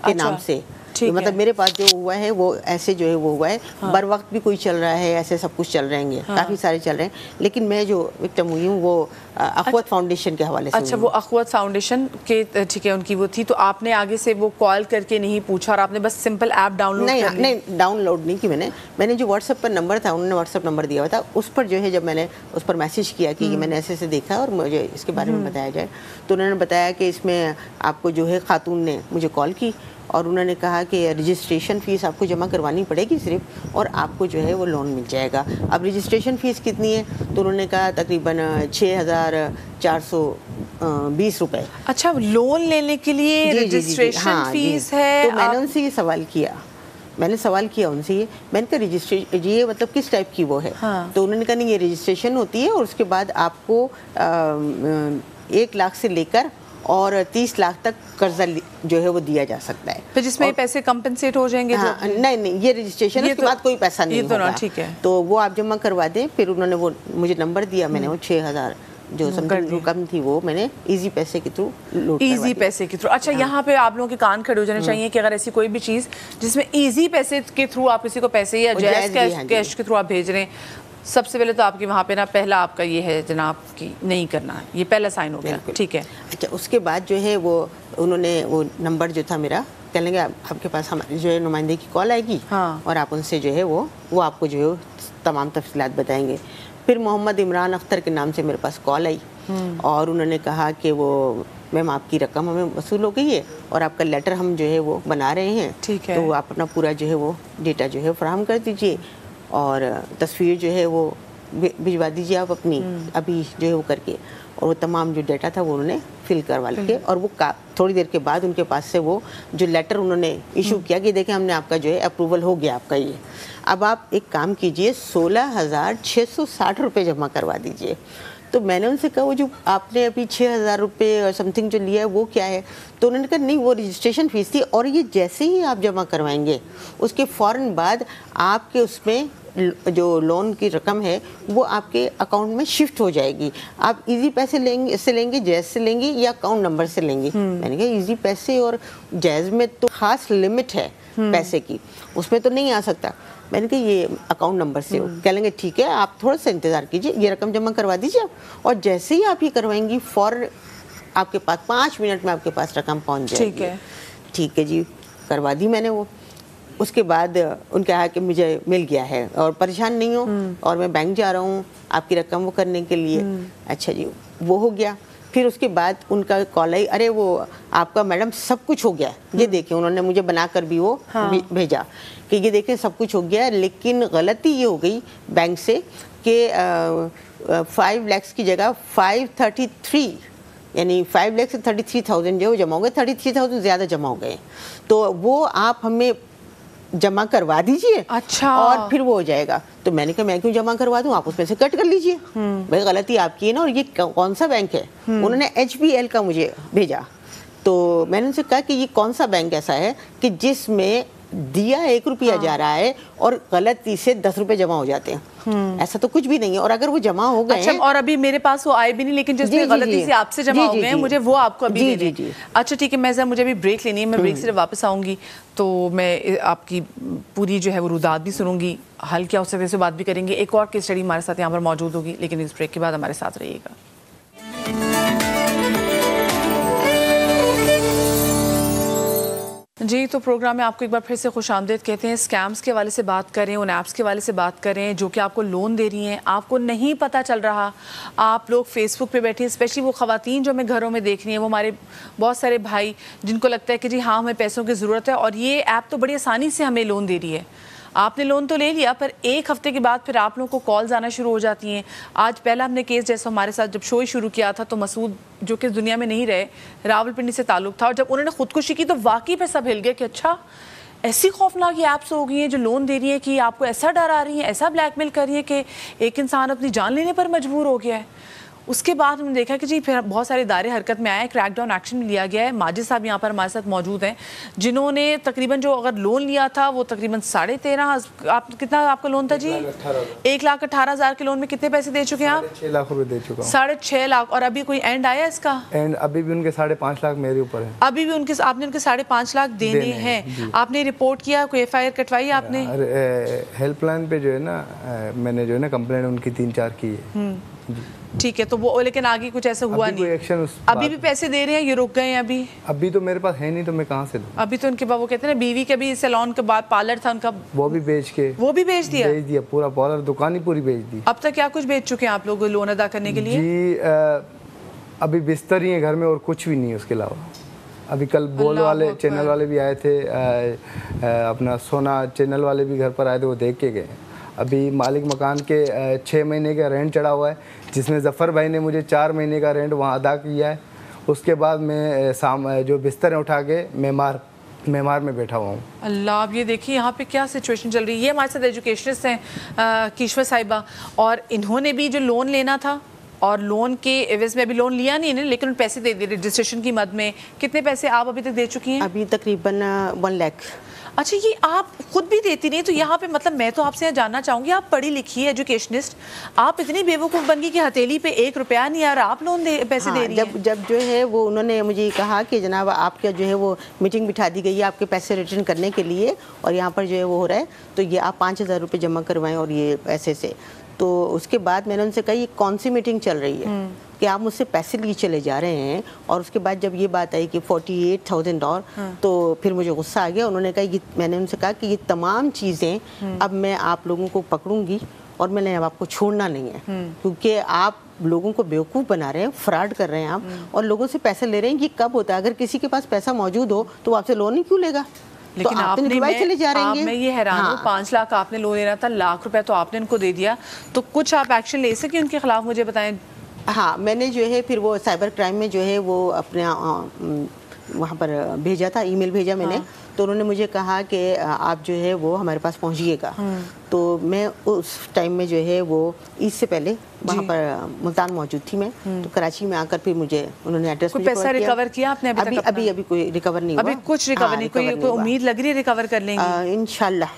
کے نام سے. مطلب میرے پاس جو ہوا ہے وہ ایسے جو ہے وہ ہوا ہے، بر وقت بھی کوئی چل رہا ہے، ایسے سب کچھ چل رہے ہیں، کافی سارے چل رہے ہیں، لیکن میں جو وکٹم ہوئی ہوں وہ اخوت فاؤنڈیشن کے حوالے سے. اچھا، وہ اخوت فاؤنڈیشن کے ٹھیک ہے ان کی وہ تھی، تو آپ نے آگے سے وہ کال کر کے نہیں پوچھا اور آپ نے بس سمپل ایپ ڈاؤن لوڈ کر لی؟ نہیں ڈاؤن لوڈ نہیں کی میں نے جو واٹس ایپ پر نمبر تھا، انہوں نے واٹس ایپ نمبر دیا ہوا تھا، اس پر جو ہے جب میں نے اس پر میسیج کیا کہ میں نے ایسے ایسے دیکھا اور مجھے اس کے بارے میں بتایا جائے، تو انہوں نے بتایا کہ اس میں آپ کو جو ہے خاتون نے مجھے کال کی اور انہوں نے کہا کہ رجسٹریشن فیس آپ کو جمع کروانی پڑے گی صرف، اور آپ کو جو ہے وہ لون مل جائے گا. اب رجسٹریشن فیس کتنی ہے؟ تو انہوں نے کہا تقریباً 6,420 روپے. اچھا، لون لینے کے لیے رجسٹریشن فیس ہے؟ تو میں نے ان سے یہ سوال کیا ان سے، میں نے کہا رجسٹریشن یہ مطلب کس ٹائپ کی وہ ہے؟ تو انہوں نے کہا نہیں، یہ رجسٹریشن ہوتی ہے اور اس کے بعد آپ کو 1 لاکھ سے لے کر اور 30 لاکھ تک قرضہ جو ہے وہ دیا جا سکتا ہے. پھر جس میں پیسے کمپنسیٹ ہو جائیں گے؟ نہیں، یہ رجسٹریشن اس کے بعد کوئی پیسہ نہیں ہوگا، ٹھیک ہے، تو وہ آپ جمع کروا دیں. پھر انہوں نے وہ مجھے نمبر دیا، میں نے وہ 6,000 جو رقم تھی وہ میں نے ایزی پیسے کے تھرو اچھا، یہاں پہ آپ لوگوں کے کان کھڑے ہو جانے چاہیے کہ اگر ایسی کوئی بھی چیز جس میں ایزی پیسے کے تھرو آپ کسی کو پیسے یا جائز کیش کے تھرو آپ بھیج رہے ہیں، سب سے پہلے تو آپ کے وہاں پہ نا پہلا آپ کا یہ ہے جناب کی نہیں کرنا ہے، یہ پہلا سائن ہو گیا، ٹھیک ہے. اچھا، اس کے بعد جو ہے وہ انہوں نے وہ نمبر جو تھا میرا، کہنے لگے آپ کے پاس ہماری جو ہے نمائندے کی کال آئے گی اور آپ ان سے جو ہے وہ آپ کو جو ہے تمام تفصیلات بتائیں گے. پھر محمد عمران اختر کے نام سے میرے پاس کال آئی اور انہوں نے کہا کہ وہ میم آپ کی رقم ہمیں وصول ہو گئی ہے اور آپ کا لیٹر ہم جو ہے وہ بنا رہے ہیں، تو آپ اپنا پورا جو ہے وہ ڈیٹا جو ہے فراہم کر دیجئے اور تصویر جو ہے وہ بھجوا دیجیے آپ اپنی ابھی جو ہے وہ کر کے، اور وہ تمام جو ڈیٹا تھا وہ انہوں نے فل کروا کے، اور وہ تھوڑی دیر کے بعد ان کے پاس سے وہ جو لیٹر انہوں نے ایشو کیا کہ دیکھیں ہم نے آپ کا جو ہے اپروول ہو گیا آپ کا یہ، اب آپ ایک کام کیجئے 16,660 روپے جمع کروا دیجئے. تو میں نے ان سے کہا وہ جو آپ نے ابھی 6,000 روپے اور سم تھنگ جو لیا ہے وہ کیا ہے؟ تو انہوں نے کہا نہیں، وہ رجسٹریشن فیس تھی اور یہ جیسے ہی آپ جمع کروائیں گے اس کے فوراً بعد آپ کے اس میں جو لون کی رقم ہے وہ آپ کے اکاؤنٹ میں شفٹ ہو جائے گی. آپ ایزی پیسے لیں گے جائز سے لیں گے یا اکاؤنٹ نمبر سے لیں گے؟ میں نے کہا ایزی پیسے اور جائز میں تو خاص لمٹ ہے پیسے کی، اس میں تو نہیں آ سکتا. میں نے کہا یہ اکاؤنٹ نمبر سے کہہ لیں گے ٹھیک ہے آپ تھوڑا سا انتظار کیجیے، یہ رقم جمع کروا دیجیے، اور جیسے ہی آپ یہ کروائیں گی فوراً آپ کے پاس 5 منٹ میں آپ کے پاس رقم پہنچ جائے گی. ٹھیک ہے جی، کروا دی میں نے وہ. اس کے بعد ان کہا کہ مجھے مل گیا ہے اور پریشان نہیں ہوں اور میں بینک جا رہا ہوں آپ کی رقم وہ کرنے کے لیے. اچھا جی، وہ ہو گیا. پھر اس کے بعد ان کا کال آئی، ارے وہ آپ کا میڈم سب کچھ ہو گیا، یہ دیکھیں انہوں نے مجھے بنا کر بھی وہ بھیجا کہ یہ دیکھیں سب کچھ ہو گیا، لیکن غلطی یہ ہو گئی بینک سے کہ 5 لاکھ کی جگہ 533 یعنی 5 لاکھ سے 33,000 جو جمع ہو گئے، 33,000 زیادہ جمع ہو گئے، تو وہ آپ ہمیں جمع کروا دیجئے. اچھا، اور پھر وہ ہو جائے گا. تو میں نے کہا میں کیوں جمع کروا دوں، آپ اس میں سے کٹ کر لیجئے، بھائی غلطی آپ کی ہے نا. اور یہ کون سا بینک ہے؟ انہوں نے HBL کا مجھے بھیجا. تو میں نے ان سے کہا کہ یہ کون سا بینک ایسا ہے کہ جس میں دیا 1 روپیہ جا رہا ہے اور غلطی سے 10 روپے جمع ہو جاتے ہیں. ایسا تو کچھ بھی نہیں ہے. اور اگر وہ جمع ہو گئے اچھا اور ابھی میرے پاس وہ آئے بھی نہیں لیکن جس میں غلطی سے آپ سے جمع ہو گئے ہیں مجھے وہ آپ کو ابھی دینے ہیں. اچھا ٹھیک ہے, میں مجھے ابھی بریک لینی ہے, میں بریک سے واپس آؤں گی تو میں آپ کی پوری جو ہے وہ رودات بھی سنوں گی, حل کیا ہو سکتا ہے اس سے بات بھی کریں گے. ایک اور کیس اسٹڈی ہمارے ساتھ یہاں پر موجود ہوگی لیکن اس بریک کے بعد ہمارے ساتھ رہیے گا. جی تو پروگرام میں آپ کو ایک بار پھر سے خوش آمدید کہتے ہیں. اسکیمز کے حوالے سے بات کریں, ان ایپس کے حوالے سے بات کریں جو کہ آپ کو لون دے رہی ہیں, آپ کو نہیں پتہ چل رہا. آپ لوگ فیس بک پہ بیٹھے ہیں, اسپیشلی وہ خواتین جو ہمیں گھروں میں دیکھ رہی ہیں, وہ ہمارے بہت سارے بھائی جن کو لگتا ہے کہ جی ہاں ہمیں پیسوں کی ضرورت ہے اور یہ ایپ تو بڑی آسانی سے ہمیں لون دے رہی ہے. آپ نے لون تو لے لیا پر ایک ہفتے کے بعد پھر آپ لوگوں کو کالز آنا شروع ہو جاتی ہیں. آج پہلا ہم نے کیس جیسا ہمارے ساتھ جب شو شروع کیا تھا تو مسعود جو کہ دنیا میں نہیں رہے, راولپنڈی سے تعلق تھا, اور جب انہوں نے خودکشی کی تو واقعی پہ سب ہل گئے کہ اچھا ایسی خوفناک یہ ایپس ہو گئی ہیں جو لون دے رہی ہیں کہ آپ کو ایسا ڈرا رہی ہیں, ایسا بلیک میل کر رہی ہیں کہ ایک انسان اپنی جان لینے پر مجبور ہو گیا ہے. اس کے بعد ہم نے دیکھا کہ جی پھر بہت سارے ادارے حرکت میں آئے, کریک ڈاؤن ایکشن لیا گیا ہے. ماجد صاحب یہاں پر ہمارے ساتھ موجود ہیں جنہوں نے تقریباً جو اگر لون لیا تھا وہ تقریباً 13.5 آپ کتنا آپ کا لون تھا جی 1,18,000 کے لون میں کتنے پیسے دے چکے ہیں آپ؟ 6 لاکھ روپے دے چکا ہوں. 6.5 لاکھ. اور ابھی کوئی اینڈ آیا اس کا؟ اینڈ ابھی بھی ان کے 5.5 لاکھ میرے اوپر ہے. ابھی بھی آپ نے ان کے 5.5 لاکھ دینے ہیں. آپ نے رپورٹ کیا, کوئی ایف آئی آر کٹوائی آپ نے؟ ہیلپ لائن پہ جو ہے نا میں نے جو ہے نا کمپلین ان کی 3-4 کی ہے. ٹھیک ہے, تو وہ لیکن آگے کچھ ایسا ہوا نہیں. ابھی بھی پیسے دے رہے ہیں, یہ رک گئے ہیں ابھی؟ ابھی تو میرے پاس ہے نہیں تو میں کہاں سے دوں. ابھی تو ان کے بعد وہ کہتے ہیں نا بیوی کے بھی سیلون کے بعد پارلر تھا ان کا, وہ بھی بیچ کے وہ بھی بیچ دیا پورا پارلر دکان ہی پوری بیچ دی. اب تک کیا کچھ بیچ چکے ہیں آپ لوگ لون ادا کرنے کے لیے؟ جی ابھی بستر ہی ہے گھر میں اور کچھ بھی نہیں ہے اس کے علاوہ. ابھی کل بول والے چینل والے بھی آئے تھے, اپنا سونا چینل والے بھی گھر پر آئے تھے, وہ دیکھ کے گئے. ابھی مالک مکان کے 6 مہینے کا رینٹ چڑھا ہوا ہے جس میں ظفر بھائی نے مجھے 4 مہینے کا رینٹ وہاں ادا کیا ہے. اس کے بعد میں جو بستر اٹھا کے معمار میں بیٹھا ہوا ہوں. اللہ, آپ یہ دیکھیے یہاں پہ کیا سچویشن چل رہی ہے. یہ ہمارے ساتھ ایجوکیشنسٹ ہیں کیشور صاحبہ, اور انہوں نے بھی جو لون لینا تھا اور لون کے عوض میں ابھی لون لیا نہیں ہے لیکن پیسے دے دیے رجسٹریشن کی مد میں. کتنے پیسے آپ ابھی تک دے چکی ہیں؟ ابھی تقریباً 1 لاکھ. اچھا, یہ آپ خود بھی دیتی نہیں تو یہاں پہ مطلب میں تو آپ سے جاننا چاہوں گی, آپ پڑھی لکھی ایجوکیشنسٹ, آپ اتنی بیوقوف بن گئی کہ ہتھیلی پہ 1 روپیہ نہیں اور آپ لون پیسے دے رہی ہیں. جب جو ہے وہ انہوں نے مجھے کہا کہ جناب آپ کا جو ہے وہ میٹنگ بٹھا دی گئی ہے آپ کے پیسے ریٹرن کرنے کے لیے اور یہاں پر جو ہے وہ ہو رہا ہے تو یہ آپ 5,000 روپے جمع کروائیں اور یہ پیسے سے. تو اس کے بعد میں نے ان سے کہا یہ کون سی میٹنگ چل رہی ہے کہ آپ مجھ سے پیسے لیے چلے جا رہے ہیں. اور اس کے بعد جب یہ بات آئی کہ 48,000 اور تو پھر مجھے غصہ آ گیا. انہوں نے کہا میں نے ان سے کہا کہ یہ تمام چیزیں اب میں آپ لوگوں کو پکڑوں گی اور میں نے اب آپ کو چھوڑنا نہیں ہے کیونکہ آپ لوگوں کو بیوقوف بنا رہے ہیں, فراڈ کر رہے ہیں آپ اور لوگوں سے پیسے لے رہے ہیں. یہ کب ہوتا ہے؟ اگر کسی کے پاس پیسہ موجود ہو تو وہ آپ سے لون ہی کیوں لے گا؟ لیکن آپ نے میں یہ حیران ہوں 5 لاکھ آپ نے لون لینا تھا, 1 لاکھ روپے تو آپ نے ان کو دے دیا, تو کچھ آپ ایکشن لے سکیں ان کے خلاف مجھے بتائیں. ہاں میں نے جو ہے پھر وہ سائبر کرائم میں جو ہے وہ اپنے وہاں پر بھیجا تھا, ای میل بھیجا میں نے, تو انہوں نے مجھے کہا کہ آپ جو ہے وہ ہمارے پاس پہنچیے گا. تو میں اس ٹائم میں جو ہے وہ عید سے پہلے وہاں پر ملتان موجود تھی, میں تو کراچی میں آ کر پھر مجھے انہوں نے ایڈریس کوئی پیسہ ریکور کیا آپ نے؟ ابھی کوئی ریکور نہیں ہوا, ابھی کچھ ریکور نہیں. کوئی امید لگ رہی ہے ریکور کر لیں گے انشاءاللہ؟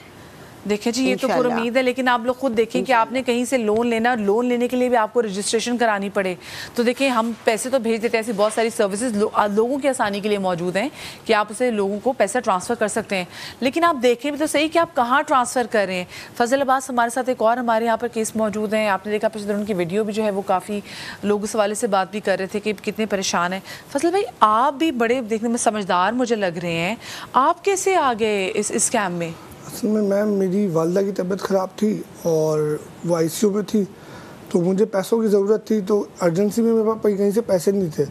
دیکھیں جی یہ تو پر امید ہے, لیکن آپ لوگ خود دیکھیں کہ آپ نے کہیں سے لون لینا, لون لینے کے لیے بھی آپ کو رجسٹریشن کرانی پڑے. تو دیکھیں ہم پیسے تو بھیج دیتے ہیں, ایسی بہت ساری سروسز لوگوں کی آسانی کے لیے موجود ہیں کہ آپ اسے لوگوں کو پیسہ ٹرانسفر کر سکتے ہیں, لیکن آپ دیکھیں بھی تو صحیح کہ آپ کہاں ٹرانسفر کر رہے ہیں. فضل عباس ہمارے ساتھ ایک اور ہمارے یہاں پر کیس موجود ہیں, آپ نے دیکھا پچھلے دنوں ان کی ویڈیو بھی جو ہے وہ کافی لوگ اس حوالے سے بات بھی کر رہے تھے کہ کتنے پریشان ہیں. فضل بھائی آپ بھی بڑے دیکھنے میں سمجھدار مجھے لگ رہے ہیں, آپ کیسے آ گئے اس اسکیم میں؟ اصل میں میم میری والدہ کی طبیعت خراب تھی اور وہ آئی سی یو میں تھی, تو مجھے پیسوں کی ضرورت تھی, تو ایمرجنسی میں میرے پاس کہیں سے پیسے نہیں تھے,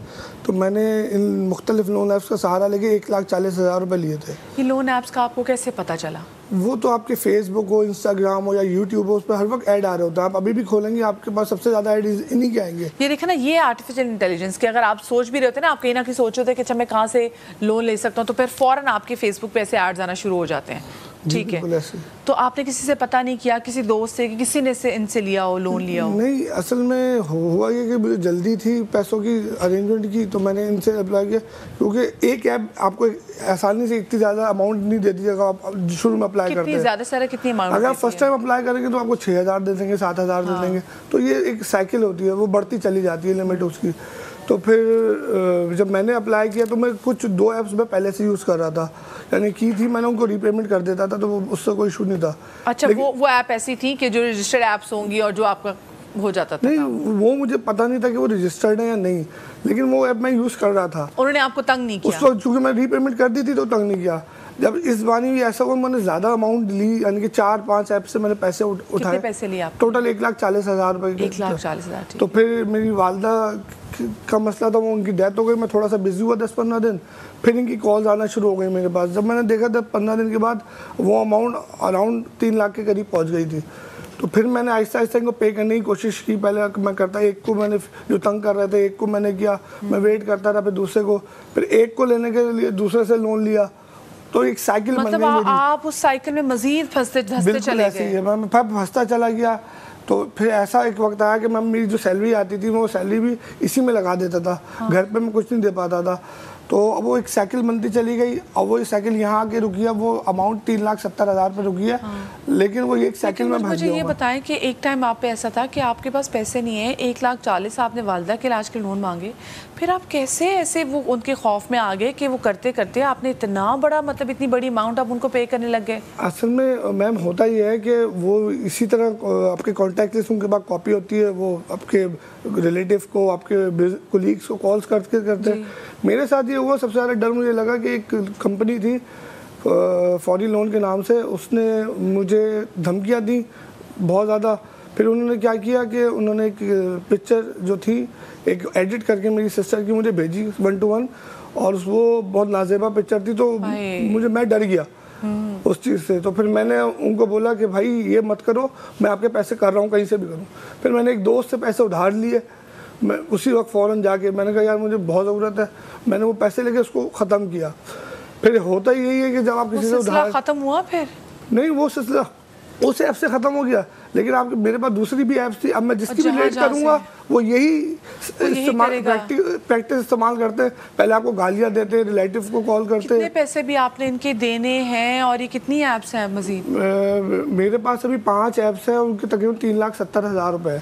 تو میں نے ان مختلف لون ایپس کا سہارا لے کے 1,40,000 روپے لیے تھے. یہ لون ایپس کا آپ کو کیسے پتہ چلا؟ وہ تو آپ کے فیس بک ہو, انسٹاگرام ہو یا یوٹیوب ہو, اس پہ ہر وقت ایڈ آ رہے ہوتے ہیں. آپ ابھی بھی کھولیں گے آپ کے پاس سب سے زیادہ ایڈ انہیں کے آئیں گے. یہ دیکھیں نا, یہ آرٹیفیشل انٹیلیجنس کہ اگر آپ سوچ بھی رہے ہوتے ہیں نا, آپ کہیں نہ کہیں سوچ ہوتے ہیں کہ اچھا میں کہاں سے لون لے سکتا ہوں, تو پھر فوراً آپ کے فیس بک پہ ایسے ایڈز آنا شروع ہو جاتے ہیں. ٹھیک ہے. تو آپ نے کسی سے پتہ نہیں کیا, کسی دوست سے کہ کسی نے ان سے لیا ہو, لون لیا ہو؟ نہیں, اصل میں ہوا یہ کہ مجھے جلدی تھی پیسوں کی ارینجمنٹ کی, تو میں نے ان سے اپلائی کیا, کیونکہ ایک ایپ آپ کو آسانی سے اتنی زیادہ اماؤنٹ نہیں دیتی ہے. آپ شروع میں اپلائی کرتے ہیں, زیادہ سے زیادہ کتنی اماؤنٹ اگر فرسٹ ٹائم اپلائی کریں گے تو آپ کو 6,000 دے دیں گے, 7,000 دے دیں گے. تو یہ ایک سائیکل ہوتی ہے, وہ بڑھتی چلی جاتی ہے لمٹ اس کی. تو پھر جب میں نے اپلائی کیا تو میں کچھ 2 ایپس میں پہلے سے یوز کر رہا تھا, یعنی کی تھی میں نے ان کو ری پیمنٹ کر دیتا تھا, تو وہ اس سے کوئی ایشو نہیں تھا. اچھا, وہ ایپ ایسی تھی کہ جو رجسٹرڈ ایپس ہوں گی اور جو آپ کا ہو جاتا تھا؟ نہیں, وہ مجھے پتہ نہیں تھا کہ وہ رجسٹرڈ ہے یا نہیں, لیکن وہ ایپ میں یوز کر رہا تھا. انہوں نے آپ کو تنگ نہیں کیا؟ اس وقت چونکہ میں ری پیمنٹ کر دی تھی تو تنگ نہیں کیا. جب اس بانی بھی ایسا ہوا میں نے زیادہ اماؤنٹ لی, یعنی کہ 4-5 ایپ سے میں نے پیسے اٹھائے. کتنے پیسے لیے آپ؟ ٹوٹل 1,40,000 روپے. 1,40,000. تو پھر میری والدہ کا مسئلہ تھا, وہ ان کی ڈیتھ ہو گئی. میں تھوڑا سا بزی ہوا 10-15 دن, پھر ان کی کالز آنا شروع ہو گئی میرے پاس. جب میں نے دیکھا 15 دن کے بعد وہ اماؤنٹ اراؤنڈ 3 لاکھ کے قریب پہنچ گئی تھی. تو پھر میں نے آہستہ آہستہ ان کو پے کرنے کی کوشش کی. پہلے میں کرتا, ایک کو میں نے جو تنگ کر رہے تھے ایک کو میں نے کیا, میں ویٹ کرتا تھا, پھر دوسرے کو, پھر ایک کو لینے کے لیے دوسرے سے لون لیا. تو ایک سائیکل بن گئی. مطلب آپ اس سائیکل میں مزید پھنستے چلے گئے؟ میں پھنستا چلا گیا. تو پھر ایسا ایک وقت آیا کہ میں میری جو سیلری آتی تھی وہ سیلری بھی اسی میں لگا دیتا تھا, گھر پہ میں کچھ نہیں دے پاتا تھا. تو اب وہ ایک سائیکل بنتی چلی گئی. اب وہ سائیکل یہاں آ کے رکی ہے, وہ اماؤنٹ 3,70,000 پہ رکی ہے, لیکن وہ ایک سائیکل میں بھج گیا. مجھے یہ بتائیں کہ ایک ٹائم آپ پہ ایسا تھا کہ آپ کے پاس پیسے نہیں ہیں, 1,40,000 آپ نے والدہ کے علاج کے لون مانگے, پھر آپ کیسے ایسے وہ ان کے خوف میں آ گئے کہ وہ کرتے کرتے آپ نے اتنا بڑا, مطلب اتنی بڑی اماؤنٹ آپ ان کو پے کرنے لگ گئے؟ اصل میں میم ہوتا یہ ہے کہ وہ اسی طرح آپ کے کانٹیکٹ لسٹ ان کے بعد کاپی ہوتی ہے, وہ آپ کے ریلیٹیو کو, آپ کے کولیگس کو کالز کرتے ہیں. میرے ساتھ یہ ہوا, سب سے زیادہ ڈر مجھے لگا کہ ایک کمپنی تھی فوری لون کے نام سے, اس نے مجھے دھمکیاں دیں بہت زیادہ. پھر انہوں نے کیا کیا کہ انہوں نے ایک پکچر جو تھی ایک ایڈٹ کر کے میری سسٹر کی مجھے بھیجی 1 to 1, اور وہ بہت نازیبا پکچر تھی. تو میں ڈر گیا اس چیز سے. تو پھر میں نے ان کو بولا کہ بھائی یہ مت کرو, میں آپ کے پیسے کر رہا ہوں کہیں سے بھی کروں. پھر میں نے ایک دوست سے پیسے ادھار لیے, میں اسی وقت فوراً جا کے میں نے کہا یار مجھے بہت ضرورت ہے, میں نے وہ پیسے لے کے اس کو ختم کیا. پھر ہوتا یہی ہے کہ جب آپ کسی سے ادھار, ختم ہوا پھر نہیں وہ سلسلہ اس ایپ سے ختم ہو گیا, لیکن آپ میرے پاس دوسری بھی ایپس تھی. اب میں جس کی بھی ریٹ کروں گا وہ یہی پریکٹس استعمال کرتے ہیں. پہلے آپ کو گالیاں دیتے ہیں, ریلیٹیو کو کال کرتے. کتنے پیسے بھی آپ نے ان کے دینے ہیں, اور یہ کتنی ایپس ہیں مزید؟ میرے پاس ابھی 5 ایپس ہیں, ان کے تقریباً 3,70,000 روپے,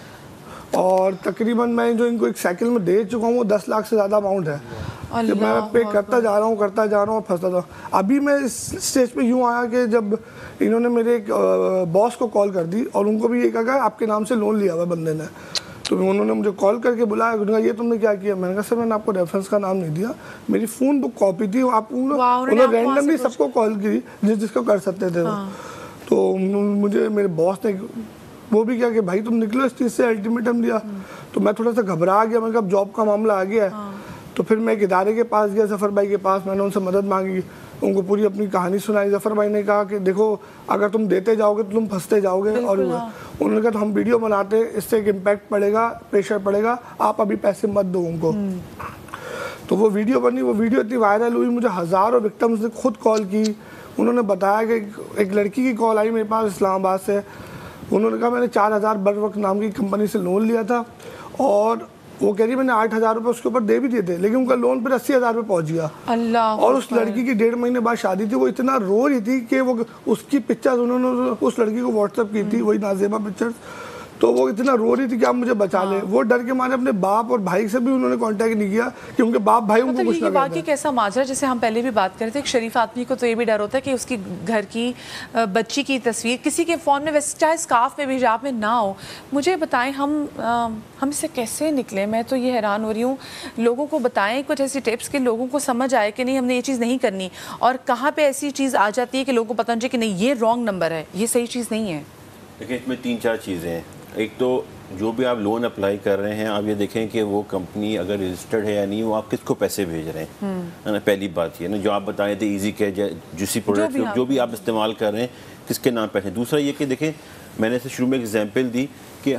اور تقریباً میں جو ان کو ایک سائیکل میں دے چکا ہوں وہ 10 لاکھ سے زیادہ اماؤنٹ ہے. کہ میں پے کرتا جا رہا ہوں اور پھنستا تھا. ابھی میں اس اسٹیج پہ یوں آیا کہ جب انہوں نے میرے ایک باس کو کال کر دی, اور ان کو بھی یہ کہا کہ آپ کے نام سے لون لیا ہوا بندے نے. تو انہوں نے مجھے کال کر کے بلایا, انہوں نے کہا یہ تم نے کیا کیا؟ میں نے کہا سر میں نے آپ کو ریفرنس کا نام نہیں دیا, میری فون بک کاپی تھی, آپ انہوں نے رینڈملی سب کو کال کی جس کو کر سکتے تھے. تو مجھے میرے باس نے وہ بھی کیا کہ بھائی تم نکلو اس چیز سے, الٹیمیٹم دیا. تو میں تھوڑا سا گھبرا گیا, میں نے کہا اب جاب کا معاملہ آ گیا ہے. تو پھر میں ایک ادارے کے پاس گیا, ظفر بھائی کے پاس, میں نے ان سے مدد مانگی, ان کو پوری اپنی کہانی سنائی. ظفر بھائی نے کہا کہ دیکھو اگر تم دیتے جاؤ گے تو تم پھنستے جاؤ گے, اور انہوں نے کہا تو ہم ویڈیو بناتے ہیں, اس سے ایک امپیکٹ پڑے گا, پریشر پڑے گا, آپ ابھی پیسے مت دو ان کو. تو وہ ویڈیو بنی, وہ ویڈیو اتنی وائرل ہوئی, مجھے ہزاروں وکٹمز نے خود کال کی. انہوں نے بتایا کہ ایک لڑکی کی کال آئی میرے پاس اسلام آباد سے, انہوں نے کہا میں نے 4,000 بر وقت نام کی کمپنی سے لون لیا تھا, اور وہ کہہ رہی میں نے 8,000 روپے اس کے اوپر دے بھی دیے تھے, لیکن ان کا لون پھر 80,000 روپے پہنچ گیا. اور اس لڑکی کی 1.5 مہینے بعد شادی تھی, وہ اتنا رو رہی تھی کہ وہ اس کی پکچرز انہوں نے اس لڑکی کو واٹس ایپ کی تھی, وہی نازیبا پکچرز. تو وہ اتنا رو رہی تھی کہ آپ مجھے بچا لیں. وہ ڈر کے مارے اپنے باپ اور بھائی سے بھی انہوں نے کانٹیکٹ نہیں کیا کہ ان کے باپ بھائی ان کو کچھ نہ کہتے. باقی کیسا ماجرا, جیسے ہم پہلے بھی بات کر رہے تھے, ایک شریف آدمی کو تو یہ بھی ڈر ہوتا ہے کہ اس کی گھر کی بچی کی تصویر کسی کے فون میں, ویسے چاہے اسکارف میں بھی حجاب میں نہ ہو. مجھے بتائیں ہم اس سے کیسے نکلیں؟ میں تو یہ حیران ہو رہی ہوں. لوگوں کو بتائیں کچھ ایسی ٹپس کہ لوگوں کو سمجھ آئے کہ نہیں ہم نے یہ چیز نہیں کرنی, اور کہاں پہ ایسی چیز آ جاتی ہے کہ لوگوں کو پتہ نہیں کہ نہیں یہ رانگ نمبر ہے, یہ صحیح چیز نہیں ہے. دیکھیں اس میں 3-4 چیزیں ہیں. ایک تو جو بھی آپ لون اپلائی کر رہے ہیں, آپ یہ دیکھیں کہ وہ کمپنی اگر رجسٹرڈ ہے یا نہیں, وہ آپ کس کو پیسے بھیج رہے ہیں. پہلی بات یہ نا, جو آپ بتائیں تھے ایزی کیش, جوسی پروڈکٹ جو بھی آپ استعمال کر رہے ہیں, کس کے نام پیسے. دوسرا یہ کہ دیکھیں میں نے اسے شروع میں ایگزامپل دی کہ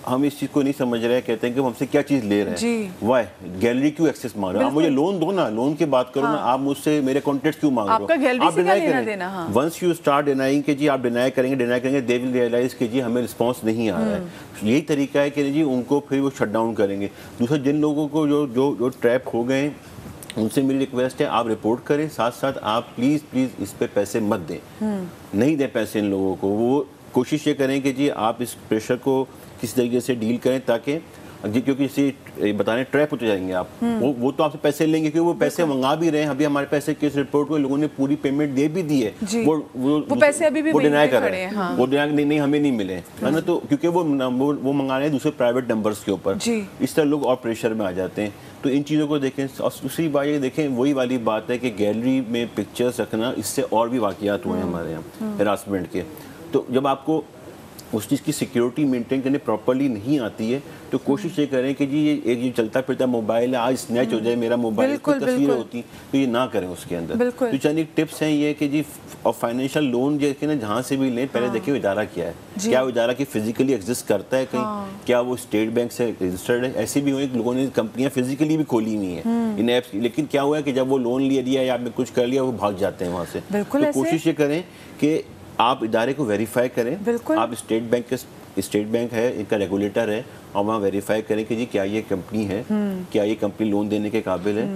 ہم اس چیز کو نہیں سمجھ رہے ہیں, کہتے ہیں کہ ہم سے کیا چیز لے رہے ہیں, وائی گیلری کیوں ایکسیس مانگ رہے ہیں, آپ مجھے لون دو نا, لون کی بات کرو نا, آپ مجھ سے میرے کانٹیکٹ کیوں مانگ رہے ہو, آپ ڈینائی کریں. ونس یو اسٹارٹ ڈینائنگ کہ جی آپ ڈینائی کریں گے, دے ول ریئلائز کہ جی ہمیں رسپانس نہیں آ رہا ہے. یہی طریقہ ہے کہ جی ان کو پھر وہ شٹ ڈاؤن کریں گے. دوسرا جن لوگوں کو جو ٹریپ ہو گئے ان سے میری ریکویسٹ ہے آپ رپورٹ کریں, ساتھ ساتھ آپ پلیز اس پہ پیسے مت دیں, نہیں دیں پیسے ان لوگوں کو. وہ کوشش یہ کریں کہ جی آپ اس پریشر کو کس طریقے سے ڈیل کریں, تاکہ کیونکہ اسے بتانے ٹریپ ہوتے جائیں گے آپ, وہ تو آپ سے پیسے لیں گے کیونکہ وہ پیسے منگا بھی رہے ہیں. ابھی ہمارے پیسے کیس رپورٹ کو لوگوں نے پوری پیمنٹ دے بھی دی ہے, وہ پیسے ابھی بھی ڈینائی کر رہے ہیں, وہ ڈینائی نہیں ہمیں نہیں ملے ہے نا, تو کیونکہ وہ منگا رہے ہیں دوسرے پرائیویٹ نمبرز کے اوپر. اس طرح لوگ اور پریشر میں آ جاتے ہیں. تو ان چیزوں کو دیکھیں. اور دوسری بات یہ دیکھیں, وہی والی بات ہے کہ گیلری میں پکچرز رکھنا, اس سے اور بھی واقعات ہوئے ہیں ہمارے یہاں ہراسمنٹ کے. تو جب آپ کو اس چیز کی سیکیورٹی مینٹین کرنے پراپرلی نہیں آتی ہے تو کوشش یہ کریں کہ جی یہ ایک چلتا پھرتا موبائل ہے, آج اسنیچ ہو جائے میرا موبائل, کوئی تصویریں ہوتی تو یہ نہ کریں اس کے اندر. تو چند ایک ٹپس ہیں یہ کہ جی اور فائنینشیل لون دیکھیں نا جہاں سے بھی لیں, پہلے دیکھیں وہ ادارہ کیا ہے, کیا وہ ادارہ کی فزیکلی ایگزسٹ کرتا ہے کہیں, کیا وہ اسٹیٹ بینک سے رجسٹرڈ ہے. ایسے بھی ہوئے لوگوں نے کمپنیاں فزیکلی بھی کھولی نہیں ہیں ان ایپس کی, لیکن کیا ہوا ہے کہ جب وہ لون لے لیا یا آپ نے کچھ کر لیا وہ بھاگ جاتے ہیں وہاں سے. تو کوشش یہ کریں کہ آپ ادارے کو ویریفائی کریں. آپ اسٹیٹ بینک ہے, ان کا ریگولیٹر ہے, اور وہاں ویریفائی کریں کہ جی کیا یہ کمپنی ہے, کیا یہ کمپنی لون دینے کے قابل ہے.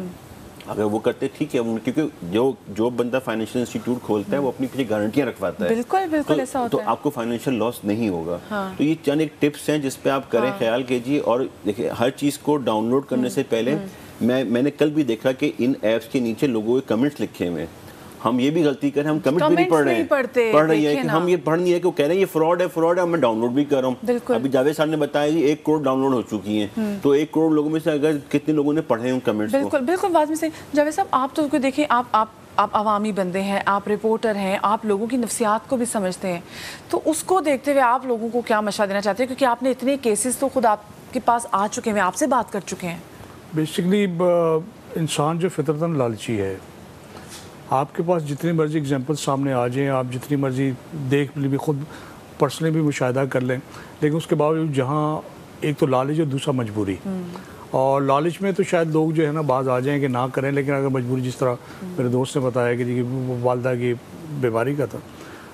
اگر وہ کرتے ٹھیک ہے, کیونکہ جو بندہ فائنینشیل انسٹیٹیوٹ کھولتا ہے وہ اپنی پیچھے گارنٹیاں رکھواتا ہے, تو آپ کو فائنینشیل لاس نہیں ہوگا. تو یہ چند ایک ٹپس ہیں جس پہ آپ کریں خیال کیجیے. اور دیکھیں ہر چیز کو ڈاؤن لوڈ کرنے سے پہلے میں نے کل بھی دیکھا کہ ان ایپس کے نیچے لوگوں کے کمنٹس لکھے ہوئے. ہم یہ بھی غلطی کریں, ہم کمنٹ بھی نہیں پڑھ رہے ہیں, پڑھ رہی ہے کہ ہم یہ پڑھ نہیں ہے کہ وہ کہہ رہے ہیں یہ فراڈ ہے, میں ڈاؤن لوڈ بھی کر رہا ہوں. ابھی جاوید صاحب نے بتایا جی 1 کروڑ ڈاؤن لوڈ ہو چکی ہیں, تو 1 کروڑ لوگوں میں سے اگر کتنے لوگوں نے پڑھے ہیں ان کمنٹس کو. بالکل بات میں سے. جاوید صاحب آپ تو دیکھیں, آپ عوامی بندے ہیں, آپ رپورٹر ہیں, آپ لوگوں کی نفسیات کو بھی سمجھتے ہیں, تو اس کو دیکھتے ہوئے آپ لوگوں کو کیا مشورہ دینا چاہتے ہیں, کیونکہ آپ نے اتنے کیسز تو خود آپ کے پاس آ چکے ہیں, آپ سے بات کر چکے ہیں. بیسکلی انسان جو فطرتاً لالچی ہے, آپ کے پاس جتنی مرضی اگزامپل سامنے آ جائیں, آپ جتنی مرضی دیکھ بھی خود پرسنلی بھی مشاہدہ کر لیں, لیکن اس کے باوجود جہاں ایک تو لالچ اور دوسرا مجبوری. اور لالچ میں تو شاید لوگ جو ہے نا باز آ جائیں کہ نہ کریں, لیکن اگر مجبوری جس طرح میرے دوست نے بتایا کہ والدہ کی بیماری کا تھا,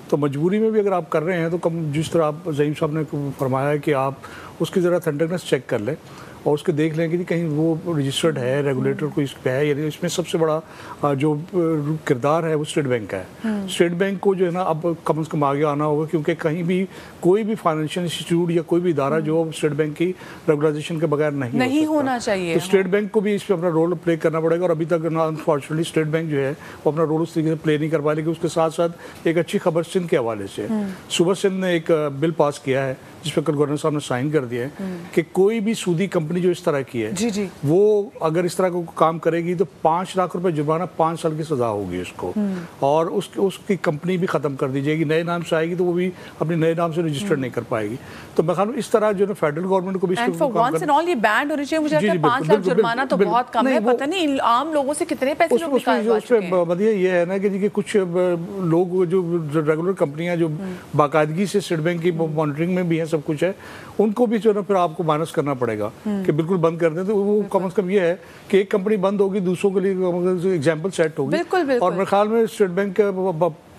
تو مجبوری میں بھی اگر آپ کر رہے ہیں تو جس طرح آپ زعیم صاحب نے فرمایا کہ آپ اس کی ذرا اتھینٹکنس چیک کر لیں اور اس کے دیکھ لیں کہ کہیں وہ رجسٹرڈ ہے, ریگولیٹر کو اس پہ ہے. یعنی اس میں سب سے بڑا جو کردار ہے وہ اسٹیٹ بینک کا ہے. اسٹیٹ بینک کو جو ہے نا اب کم از کم آگے آنا ہوگا, کیونکہ کہیں بھی کوئی بھی فائنینشیل انسٹیٹیوٹ یا کوئی بھی ادارہ جو اسٹیٹ بینک کی ریگولائزیشن کے بغیر نہیں ہونا چاہیے. تو اسٹیٹ بینک کو بھی اس پہ اپنا رول پلے کرنا پڑے گا, اور ابھی تک انفارچونیٹلی اسٹیٹ بینک جو ہے وہ اپنا رول اس طریقے سے پلے نہیں کر پائے. لیکن اس کے ساتھ ساتھ ایک اچھی خبر سندھ کے حوالے سے, صوبہ سندھ نے ایک بل پاس کیا ہے جس پہ کل گورنر صاحب نے سائن کر دیا ہے کہ کوئی بھی سودی کمپنی جو اس طرح کی ہے وہ اگر اس طرح کا کام کرے گی تو 5 لاکھ روپے جرمانہ 5 سال کی سزا ہوگی اس کو, اور اس کی کمپنی بھی ختم کر دی جائے گی. نئے نام سے آئے گی تو وہ بھی اپنے نئے نام سے رجسٹر نہیں کر پائے گی. تو میں خیال اس طرح جو ہے فیڈرل گورنمنٹ کو بھی یہ بینڈ ہونے چاہیے. مجھے لگتا ہے 5 لاکھ جرمانہ تو بہت کم ہے, پتہ نہیں عام لوگوں سے کتنے پیسے لوگ نکالوا چکے ہیں. مطلب یہ ہے نا کہ کچھ لوگ جو ریگولر کمپنیاں جو باقاعدگی سے اسٹیٹ بینک کی مانیٹرنگ میں بھی ہیں, سب کچھ ہے, ان کو بھی جو ہے نا پھر آپ کو مائنس کرنا پڑے گا کہ بالکل بند کر دیں. تو وہ کم از کم یہ ہے کہ ایک کمپنی بند ہوگی, دوسروں کے لیے ایگزامپل سیٹ ہوگی. اور میرے خیال میں اسٹیٹ بینک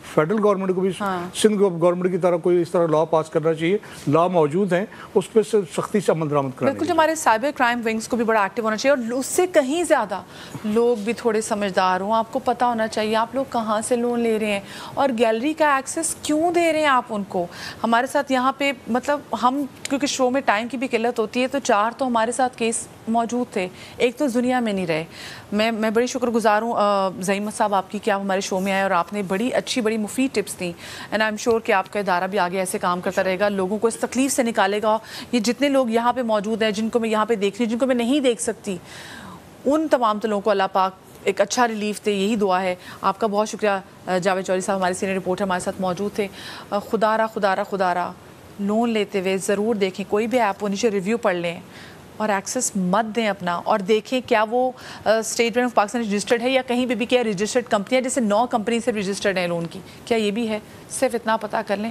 فیڈرل گورنمنٹ کو بھی سندھ گورنمنٹ کی طرح کوئی اس طرح لا پاس کرنا چاہیے. لا موجود ہیں, اس پہ سختی سے عمل درآمد کرنا. بالکل, جو ہمارے سائبر کرائم ونگز کو بھی بڑا ایکٹیو ہونا چاہیے, اور اس سے کہیں زیادہ لوگ بھی تھوڑے سمجھدار ہوں. آپ کو پتہ ہونا چاہیے آپ لوگ کہاں سے لون لے رہے ہیں اور گیلری کا ایکسیس کیوں دے رہے ہیں آپ ان کو. ہمارے ساتھ یہاں پہ مطلب ہم کیونکہ شو میں ٹائم کی بھی قلت ہوتی ہے, تو 4 تو ہمارے ساتھ کیس موجود تھے, ایک تو دنیا میں نہیں رہے. میں بڑی شکر گزار ہوں زعیم صاحب آپ کی کہ آپ ہمارے شو میں آئے اور آپ نے بڑی اچھی بڑی مفید ٹپس دیں. اینڈ آئی ایم شیور کہ آپ کا ادارہ بھی آگے ایسے کام کرتا رہے گا, لوگوں کو اس تکلیف سے نکالے گا. یہ جتنے لوگ یہاں پہ موجود ہیں, جن کو میں یہاں پہ دیکھ رہی ہوں, جن کو میں نہیں دیکھ سکتی, ان تمام لوگوں کو اللہ پاک ایک اچھا ریلیف دے, یہی دعا ہے. آپ کا بہت شکریہ جاوید چودھری صاحب, ہمارے سینئر رپورٹر ہمارے ساتھ موجود تھے. خدا را لون لیتے ہوئے ضرور دیکھیں, کوئی بھی ایپ ہو نیچے ریویو پڑھ لیں اور ایکسیس مت دیں اپنا, اور دیکھیں کیا وہ state bank of Pakistan registered ہے یا کہیں پہ بھی کیا رجسٹرڈ کمپنی ہے, جیسے 9 کمپنی سے رجسٹرڈ ہے لون کی, کیا یہ بھی ہے. صرف اتنا پتہ کر لیں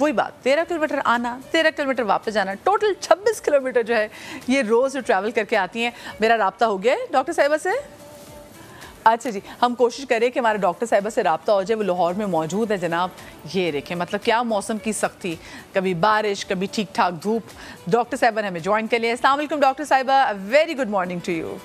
وہی بات 13 کلومیٹر آنا 13 کلومیٹر واپس جانا, ٹوٹل 26 کلومیٹر جو ہے یہ روز ٹریول کر کے آتی ہیں. میرا رابطہ ہو گیا ہے ڈاکٹر صاحبہ سے؟ اچھا جی, ہم کوشش کریں کہ ہمارے ڈاکٹر صاحبہ سے رابطہ ہو جائے. وہ لاہور میں موجود ہے جناب. یہ دیکھیں مطلب کیا موسم کی سختی, کبھی بارش کبھی ٹھیک ٹھاک دھوپ. ڈاکٹر صاحبہ نے ہمیں جوائن کر لیا. السلام علیکم ڈاکٹر صاحبہ, very good morning to you.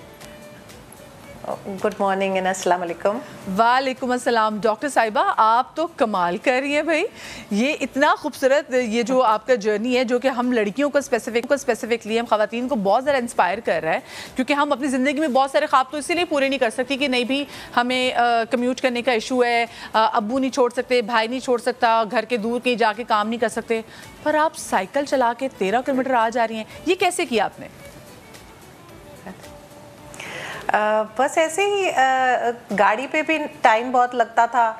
Good morning and السلام علیکم. وعلیکم السلام. ڈاکٹر صاحبہ آپ تو کمال کر رہی ہیں بھائی. یہ اتنا خوبصورت یہ جو آپ کا جرنی ہے جو کہ ہم لڑکیوں کو اسپیسیفکلی ہم خواتین کو بہت زیادہ انسپائر کر رہا ہے, کیونکہ ہم اپنی زندگی میں بہت سارے خواب تو اسی لیے پورے نہیں کر سکتی کہ نہیں بھی ہمیں کمیوٹ کرنے کا ایشو ہے, ابو نہیں چھوڑ سکتے, بھائی نہیں چھوڑ سکتا, گھر کے دور کہیں جا کے کام نہیں کر سکتے, پر آپ سائیکل چلا کے 13 کلومیٹر آ جا رہی ہیں. یہ کیسے کیا آپ نے؟ بس ایسے ہی گاڑی پہ بھی ٹائم بہت لگتا تھا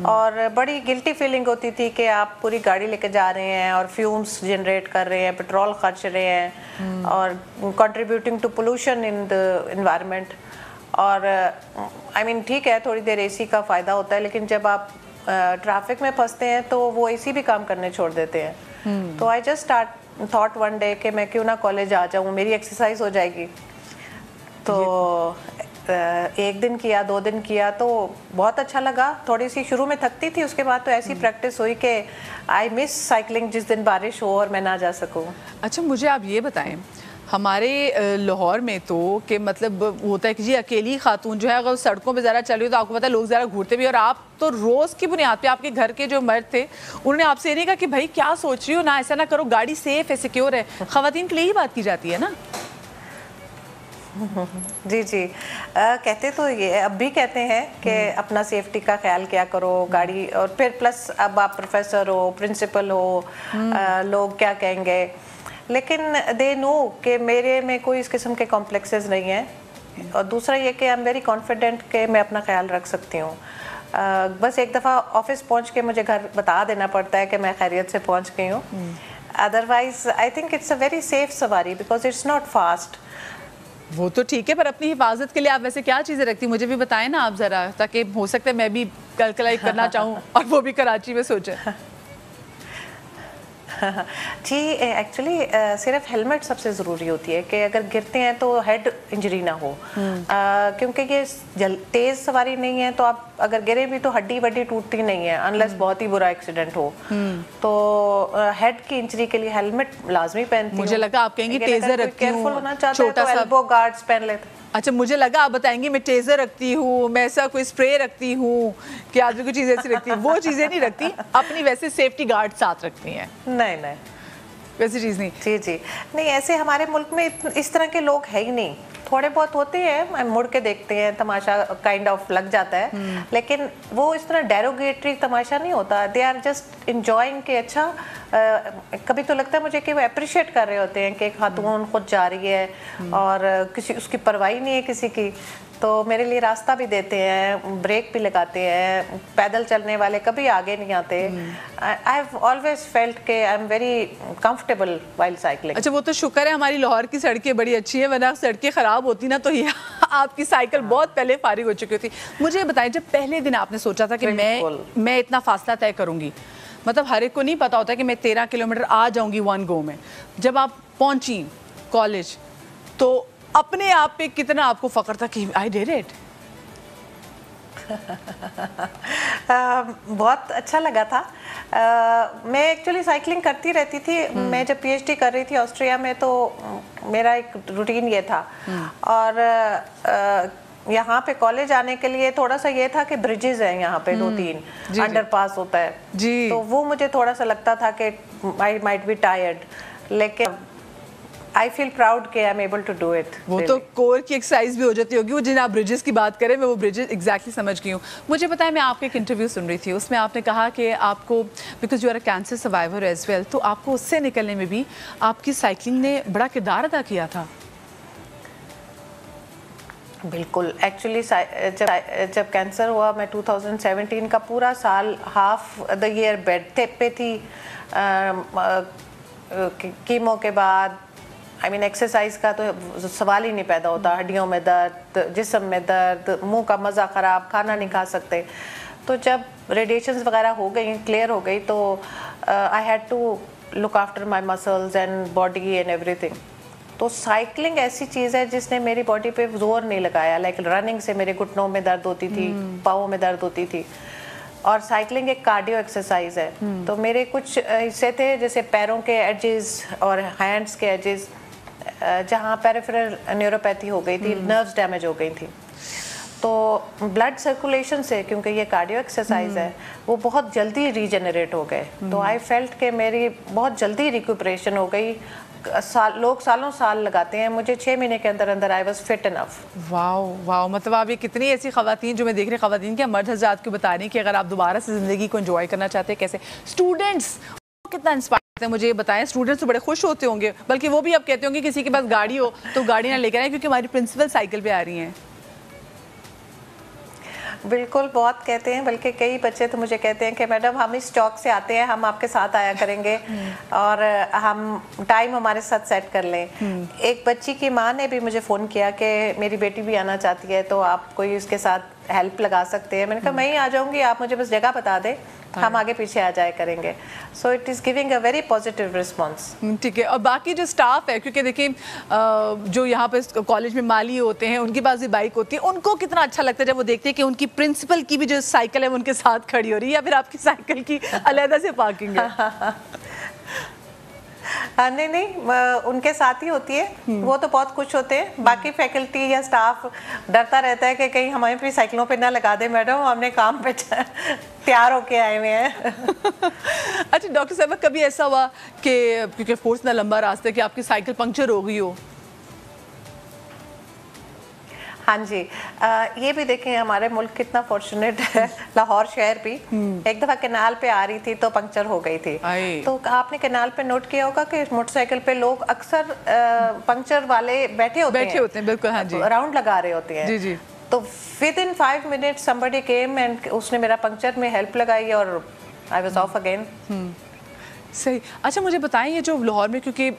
اور بڑی گلٹی فیلنگ ہوتی تھی کہ آپ پوری گاڑی لے کے جا رہے ہیں اور فیومز جنریٹ کر رہے ہیں, پیٹرول خرچ رہے ہیں اور contributing to pollution in the environment. اور آئی مین ٹھیک ہے تھوڑی دیر اے سی کا فائدہ ہوتا ہے, لیکن جب آپ ٹریفک میں پھنستے ہیں تو وہ اے سی بھی کام کرنے چھوڑ دیتے ہیں. تو I just thought one day کہ میں کیوں نہ کالج آ جاؤں, میری ایکسرسائز ہو جائے گی. تو ایک دن کیا, 2 دن کیا تو بہت اچھا لگا. تھوڑی سی شروع میں تھکتی تھی, اس کے بعد تو ایسی پریکٹس ہوئی کہ آئی مس سائیکلنگ جس دن بارش ہو اور میں نہ جا سکوں. اچھا مجھے آپ یہ بتائیں, ہمارے لاہور میں تو کہ مطلب ہوتا ہے کہ جی اکیلی خاتون جو ہے اگر سڑکوں پہ ذرا چل رہی ہو تو آپ کو پتہ ہے لوگ ذرا گھورتے بھی, اور آپ تو روز کی بنیاد پہ آپ کے گھر کے جو مرد تھے انہوں نے آپ سے یہ نہیں کہا کہ بھائی کیا سوچ رہی ہو, نہ ایسا نہ کرو, گاڑی سیف ہے, سیکیور ہے. خواتین کے لیے ہی بات کی جاتی ہے نا. جی جی, کہتے تو یہ اب بھی کہتے ہیں کہ اپنا سیفٹی کا خیال کیا کرو گاڑی, اور پھر پلس اب آپ پروفیسر ہو, پرنسپل ہو, لوگ کیا کہیں گے, لیکن دے نو کہ میرے میں کوئی اس قسم کے کمپلیکسز نہیں ہیں. اور دوسرا یہ کہ آئی ایم ویری کانفیڈنٹ کہ میں اپنا خیال رکھ سکتی ہوں. بس ایک دفعہ آفس پہنچ کے مجھے گھر بتا دینا پڑتا ہے کہ میں خیریت سے پہنچ گئی ہوں. Otherwise I think it's a very safe سواری بیکاز اٹس ناٹ فاسٹ. وہ تو ٹھیک ہے, پر اپنی حفاظت کے لیے آپ ویسے کیا چیزیں رکھتی ہیں مجھے بھی بتائیں نا آپ ذرا, تاکہ ہو سکتا ہے میں بھی کلکلائی کرنا چاہوں اور وہ بھی کراچی میں سوچیں. جی ایکچولی صرف ہیلمٹ سب سے ضروری ہوتی ہے کہ اگر گرتے ہیں تو ہیڈ انجری نہ ہو, کیونکہ یہ تیز سواری نہیں ہے تو آپ اگر گرے بھی تو ہڈی وڈی ٹوٹتی نہیں ہے انلیس بہت ہی برا ایکسیڈنٹ ہو. تو ہیڈ کی انجری کے لیے ہیلمٹ لازمی پہنتی ہوں. مجھے لگا آپ کہیں گے ٹیزر رکھتی ہوں, کیئرفل ہونا چاہتا ہے تو ایلبو گارڈز پہن لیتے. اچھا مجھے لگا آپ بتائیں گے میں ٹیزر رکھتی ہوں, میں ایسا کوئی اسپرے رکھتی ہوں کہ آدمی کوئی چیز ایسی رکھتی ہے, وہ چیزیں نہیں رکھتی. اپنی ویسے سیفٹی گارڈ ساتھ رکھتی ہیں؟ نہیں نہیں ویسی چیز نہیں. جی جی نہیں, ایسے ہمارے ملک میں اس طرح کے لوگ ہے ہی نہیں. تھوڑے بہت ہوتے ہیں, مڑ کے دیکھتے ہیں, تماشا کائنڈ آف لگ جاتا ہے, لیکن وہ اس طرح ڈیروگیٹری تماشا نہیں ہوتا. دے آر جسٹ انجوائنگ کہ اچھا, کبھی تو لگتا ہے مجھے کہ وہ اپریشیٹ کر رہے ہوتے ہیں کہ ایک خاتون خود جا رہی ہے اور کسی اس کی پرواہی نہیں ہے کسی کی. تو میرے لیے راستہ بھی دیتے ہیں, بریک بھی لگاتے ہیں. پیدل چلنے والے کبھی آگے نہیں آتے. آئی ہیو آلویز فیلٹ کہ I am very comfortable while cycling. اچھا وہ تو شکر ہے ہماری لاہور کی سڑکیں بڑی اچھی ہیں, ورنہ سڑکیں خراب ہوتی نا تو یہ آپ کی سائیکل بہت پہلے فارغ ہو چکی ہوتی. مجھے بتائیں جب پہلے دن آپ نے سوچا تھا کہ میں اتنا فاصلہ طے کروں گی, مطلب ہر ایک کو نہیں پتا ہوتا کہ میں 13 کلومیٹر آ جاؤں گی ون گو میں, جب آپ پہنچی کالج تو اپنے آپ پہ کتنا آپ کو فخر تھا کہ آئی ڈیڈ اٹ؟ بہت اچھا لگا تھا. میں ایکچولی سائیکلنگ کرتی رہتی تھی. میں جب پی ایچ ڈی کر رہی تھی آسٹریا میں تو میرا ایک روٹین یہ تھا, اور یہاں پہ کالج آنے کے لیے تھوڑا سا یہ تھا کہ بریجز ہیں یہاں پہ 2-3 انڈر پاس ہوتا ہے, تو وہ مجھے تھوڑا سا لگتا تھا کہ آئی مائٹ بی ٹائرڈ, لیکن I feel proud کہ I'm able to do it. وہ تو کور کی ایکسرسائز بھی ہو جاتی ہوگی. وہ جن آپ بریجز کی بات کریں میں وہ بریجز ایگزیکٹلی سمجھ گئی ہوں. مجھے بتائیں میں آپ کے ایک انٹرویو سن رہی تھی, اس میں آپ نے کہا کہ آپ کو because you are a cancer survivor as well, تو آپ کو اس سے نکلنے میں بھی آپ کی سائیکلنگ نے بڑا کردار ادا کیا تھا. بالکل, ایکچولی جب کینسر ہوا میں 2017 کا پورا سال ہاف دا ایئر بیڈ پہ تھی. کیمو کے بعد آئی مین ایکسرسائز کا تو سوال ہی نہیں پیدا ہوتا. ہڈیوں میں درد, جسم میں درد, منہ کا مزہ خراب, کھانا نہیں کھا سکتے. تو جب ریڈیشنز وغیرہ ہو گئی کلیئر ہو گئی تو I had to look after my muscles and body and ایوری تھنگ. تو سائیکلنگ ایسی چیز ہے جس نے میری باڈی پہ زور نہیں لگایا. لائک رننگ سے میرے گھٹنوں میں درد ہوتی تھی, پاؤں میں درد ہوتی تھی, اور سائیکلنگ ایک کارڈیو ایکسرسائز ہے. تو میرے کچھ حصے تھے جیسے پیروں کے ایجز اور ہینڈس کے ایجز جہاں پیریفرل نیوروپیتھی ہو گئی تھی, نروز ڈیمیج ہو گئی تھی. تو بلڈ سرکولیشن سے, کیونکہ یہ کارڈیو ایکسرسائز ہے, وہ بہت جلدی ریجنریٹ ہو گئے. تو آئی فیلٹ کہ میری بہت جلدی ریکوپریشن ہو گئی. لوگ سالوں سال لگاتے ہیں, مجھے 6 مہینے کے اندر اندر آئی واز فٹ انف. واو واو, مطلب آپ یہ کتنی ایسی خواتین جو میں دیکھ رہی خواتین کے مرد حضرات کو بتا رہی ہیں کہ اگر آپ دوبارہ سے زندگی کو انجوائے کرنا چاہتے ہیں کیسے. اسٹوڈنٹس کتنا انسپائر کرتے ہیں مجھے یہ بتائیں. اسٹوڈنٹس تو بڑے خوش ہوتے ہوں گے, بلکہ وہ بھی اب کہتے ہوں گے کسی کے پاس گاڑی ہو تو گاڑی نہ لے کر آئیں کیونکہ ہماری پرنسپل سائیکل پہ آ رہی ہیں. بالکل, بہت کہتے ہیں. بلکہ کئی بچے تو مجھے کہتے ہیں کہ میڈم ہم اس چوک سے آتے ہیں, ہم آپ کے ساتھ آیا کریں گے اور ہم ٹائم ہمارے ساتھ سیٹ کر لیں. ایک بچی کی ماں نے بھی مجھے فون کیا کہ میری بیٹی بھی آنا چاہتی ہے تو آپ کوئی اس کے ساتھ ہیلپ لگا سکتے ہیں. میں نے کہا میں ہی آ جاؤں گی, آپ مجھے بس جگہ بتا دیں, ہم آگے پیچھے آ جائے کریں گے. So it is giving a very positive response. ٹھیک ہے. اور باقی جو اسٹاف ہے, کیونکہ دیکھیں جو یہاں پہ کالج میں مالی ہوتے ہیں ان کے پاس بھی بائک ہوتی ہے, ان کو کتنا اچھا لگتا ہے جب وہ دیکھتے ہیں کہ ان کی پرنسپل کی بھی جو سائیکل ہے وہ ان کے ساتھ کھڑی ہو رہی ہے, یا پھر آپ کی سائیکل کی علیحدہ سے پارکنگ ہے؟ نہیں, ان کے ساتھ ہی ہوتی ہے, وہ تو بہت خوش ہوتے ہیں. باقی فیکلٹی یا اسٹاف ڈرتا رہتا ہے کہ کہیں ہمیں بھی سائیکلوں پہ نہ لگا دے میڈم, ہم نے کام پہ تیار ہو کے آئے ہوئے ہیں. اچھا ڈاکٹر صاحبہ, کبھی ایسا ہوا کہ کیونکہ فورس اتنا لمبا راستہ ہے کہ آپ کی سائیکل پنکچر ہو گئی ہو؟ ہاں جی, یہ بھی دیکھیں ہمارے ملک کتنا فارچونیٹ ہے. لاہور شہر بھی ایک دفعہ کینال پہ آ رہی تھی تو پنکچر ہو گئی تھی. تو آپ نے کینال پہ نوٹ کیا ہوگا کہ موٹر سائیکل پہ لوگ اکثر پنکچر والے بیٹھے ہوتے ہیں, بالکل, ہاں جی, راؤنڈ لگا رہے ہوتے ہیں. جی جی. تو within 5 minutes somebody came and اس نے میرا پنکچر میں ہیلپ لگائی اور I was off again. صحیح. اچھا مجھے بتائیں, یہ جو لاہور میں کیونکہ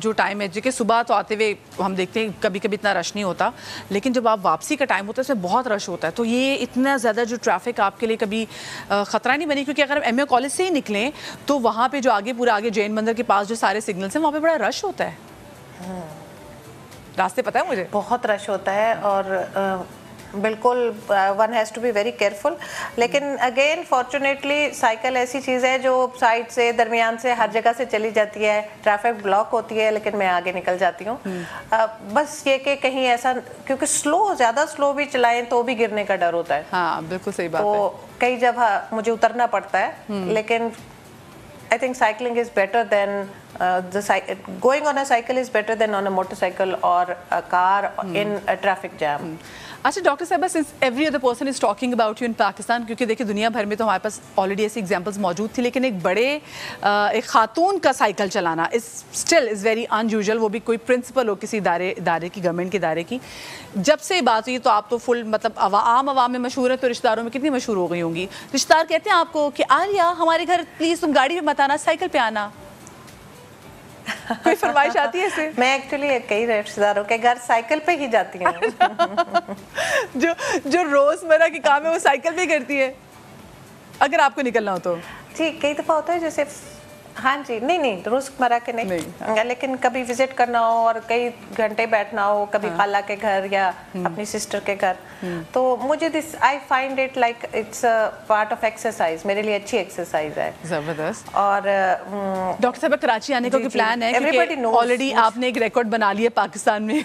جو ٹائم ہے کہ صبح تو آتے ہوئے ہم دیکھتے ہیں کبھی کبھی اتنا رش نہیں ہوتا, لیکن جب آپ واپسی کا ٹائم ہوتا ہے اس میں بہت رش ہوتا ہے. تو یہ اتنا زیادہ جو ٹریفک آپ کے لیے کبھی خطرہ نہیں بنی؟ کیونکہ اگر ایم اے کالج سے ہی نکلیں تو وہاں پہ جو آگے جین مندر کے پاس جو سارے سگنلس ہیں وہاں پہ بڑا رش ہوتا ہے. راستے پتہ ہے مجھے بہت رش ہوتا ہے اور بالکل one has to be very careful. لیکن اگین فارچونیٹلی سائیکل ایسی چیز ہے جو سائڈ سے درمیان سے ہر جگہ سے چلی جاتی ہے. ٹریفک بلاک ہوتی ہے لیکن میں آگے نکل جاتی ہوں. بس یہ کہ کہیں ایسا, کیونکہ زیادہ سلو بھی چلائیں تو بھی گرنے کا ڈر ہوتا ہے. ہاں بالکل صحیح بات ہے. تو کئی جگہ مجھے اترنا پڑتا ہے, لیکن I think cycling is better than going on a cycle is better than on a motorcycle or a car in a traffic jam. اچھا ڈاکٹر صاحبہ, since every other person is talking about you in Pakistan, کیونکہ دیکھیں دنیا بھر میں تو ہمارے پاس already ایسی ایگزامپلس موجود تھی, لیکن ایک خاتون کا سائیکل چلانا اسٹل از ویری انیوژل, وہ بھی کوئی پرنسپل ہو کسی ادارے کی, گورنمنٹ کے ادارے کی. جب سے بات ہوئی تو آپ تو فل مطلب عوام میں مشہور ہیں, تو رشتہ داروں میں کتنی مشہور ہو گئی ہوں گی. رشتہ دار کہتے ہیں آپ کو کہ عالیہ ہمارے گھر پلیز تم گاڑی پہ مت آنا, سائیکل پہ آنا, کوئی فرمائش آتی ہے ایسے؟ میں ایکچولی کئی رشتہ داروں کے گھر سائیکل پہ ہی جاتی ہوں. جو روزمرہ کے کام ہے وہ سائیکل پہ کرتی ہے اگر آپ کو نکلنا ہو تو؟ جی کئی دفعہ ہوتا ہے جیسے, ہاں جی, نہیں روزمرہ کے نہیں, لیکن کبھی وزٹ کرنا ہو اور کئی گھنٹے بیٹھنا ہو, کبھی خالہ کے گھر یا اپنی سسٹر کے گھر, تو مجھے this I find it like it's part of exercise. میرے لیے اچھی ایکسرسائز ہے. زبردست. اور ڈاکٹر صاحب کراچی آنے کا کوئی پلان ہے؟ کیونکہ آلریڈی آپ نے ایک ریکارڈ بنا لیا پاکستان میں.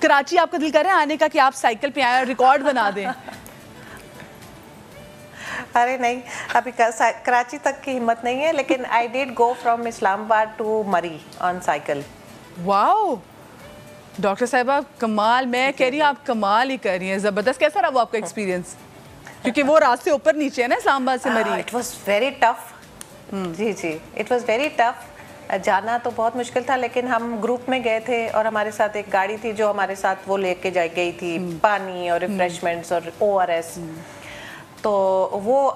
کراچی آپ کا دل کر رہا ہے آنے کا کہ آپ سائیکل پہ آئیں اور ریکارڈ بنا دیں؟ ارے نہیں, ابھی کراچی تک کی ہمت نہیں ہے, لیکن I did go from Islamabad to Murree on cycle. Wow doctor صاحبہ کمال, میں کہہ رہی ہوں آپ کمال ہی کر رہی ہیں. زبردست. کیسا رہا وہ آپ کا ایکسپیرینس؟ کیونکہ وہ راستے اوپر نیچے ہے نا اسلام آباد سے Murree. It was very tough. جی اٹ واز ویری ٹف. جانا تو بہت مشکل تھا, لیکن ہم گروپ میں گئے تھے اور ہمارے ساتھ ایک گاڑی تھی جو ہمارے ساتھ وہ لے کے گئی تھی پانی اور ریفریشمنٹس اور ORS. تو وہ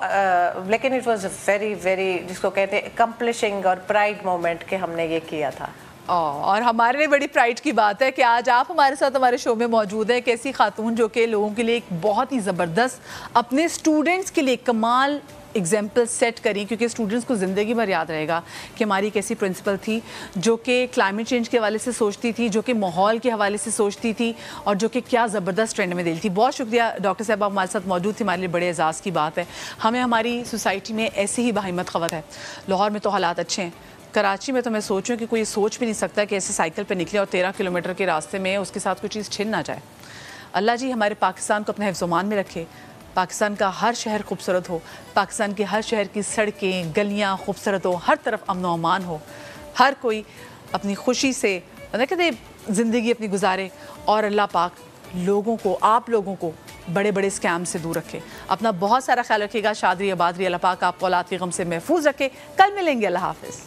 لیکن اٹ واز ویری ویری جس کو کہتے ہیں اکمپلشنگ اور پرائڈ مومنٹ کہ ہم نے یہ کیا تھا. اور ہمارے لیے بڑی پرائڈ کی بات ہے کہ آج آپ ہمارے ساتھ ہمارے شو میں موجود ہیں، ایک ایسی خاتون جو کہ لوگوں کے لیے ایک بہت ہی زبردست اپنے اسٹوڈنٹس کے لیے کمال ایگزامپل سیٹ کریں، کیونکہ اسٹوڈنٹس کو زندگی بھر یاد رہے گا کہ ہماری ایک ایسی پرنسپل تھی جو کہ کلائمیٹ چینج کے حوالے سے سوچتی تھی، جو کہ ماحول کے حوالے سے سوچتی تھی، اور جو کہ کیا زبردست ٹرینڈ میں دل تھی. بہت شکریہ ڈاکٹر صاحب، آپ ہمارے ساتھ موجود تھے، ہمارے لیے بڑے اعزاز کی بات ہے. ہمیں ہماری سوسائٹی میں ایسی ہی باہمت خبر ہے. لاہور میں تو حالات اچھے ہیں، کراچی میں تو میں سوچوں کہ کوئی یہ سوچ بھی نہیں سکتا کہ ایسے سائیکل پہ نکلے اور 13 کلومیٹر کے راستے میں اس کے ساتھ کوئی چیز چھن نہ جائے. اللہ جی ہمارے پاکستان کو اپنے حفظ و امان میں رکھے، پاکستان کا ہر شہر خوبصورت ہو، پاکستان کے ہر شہر کی سڑکیں گلیاں خوبصورت ہو، ہر طرف امن و امان ہو، ہر کوئی اپنی خوشی سے کہتے زندگی اپنی گزارے، اور اللہ پاک لوگوں کو، آپ لوگوں کو بڑے بڑے اسکیم سے دور رکھے. اپنا بہت سارا خیال رکھیے گا. شادری آبادری، اللہ پاک آپ کو اولاد کے غم سے محفوظ رکھے. کل ملیں گے. اللہ حافظ.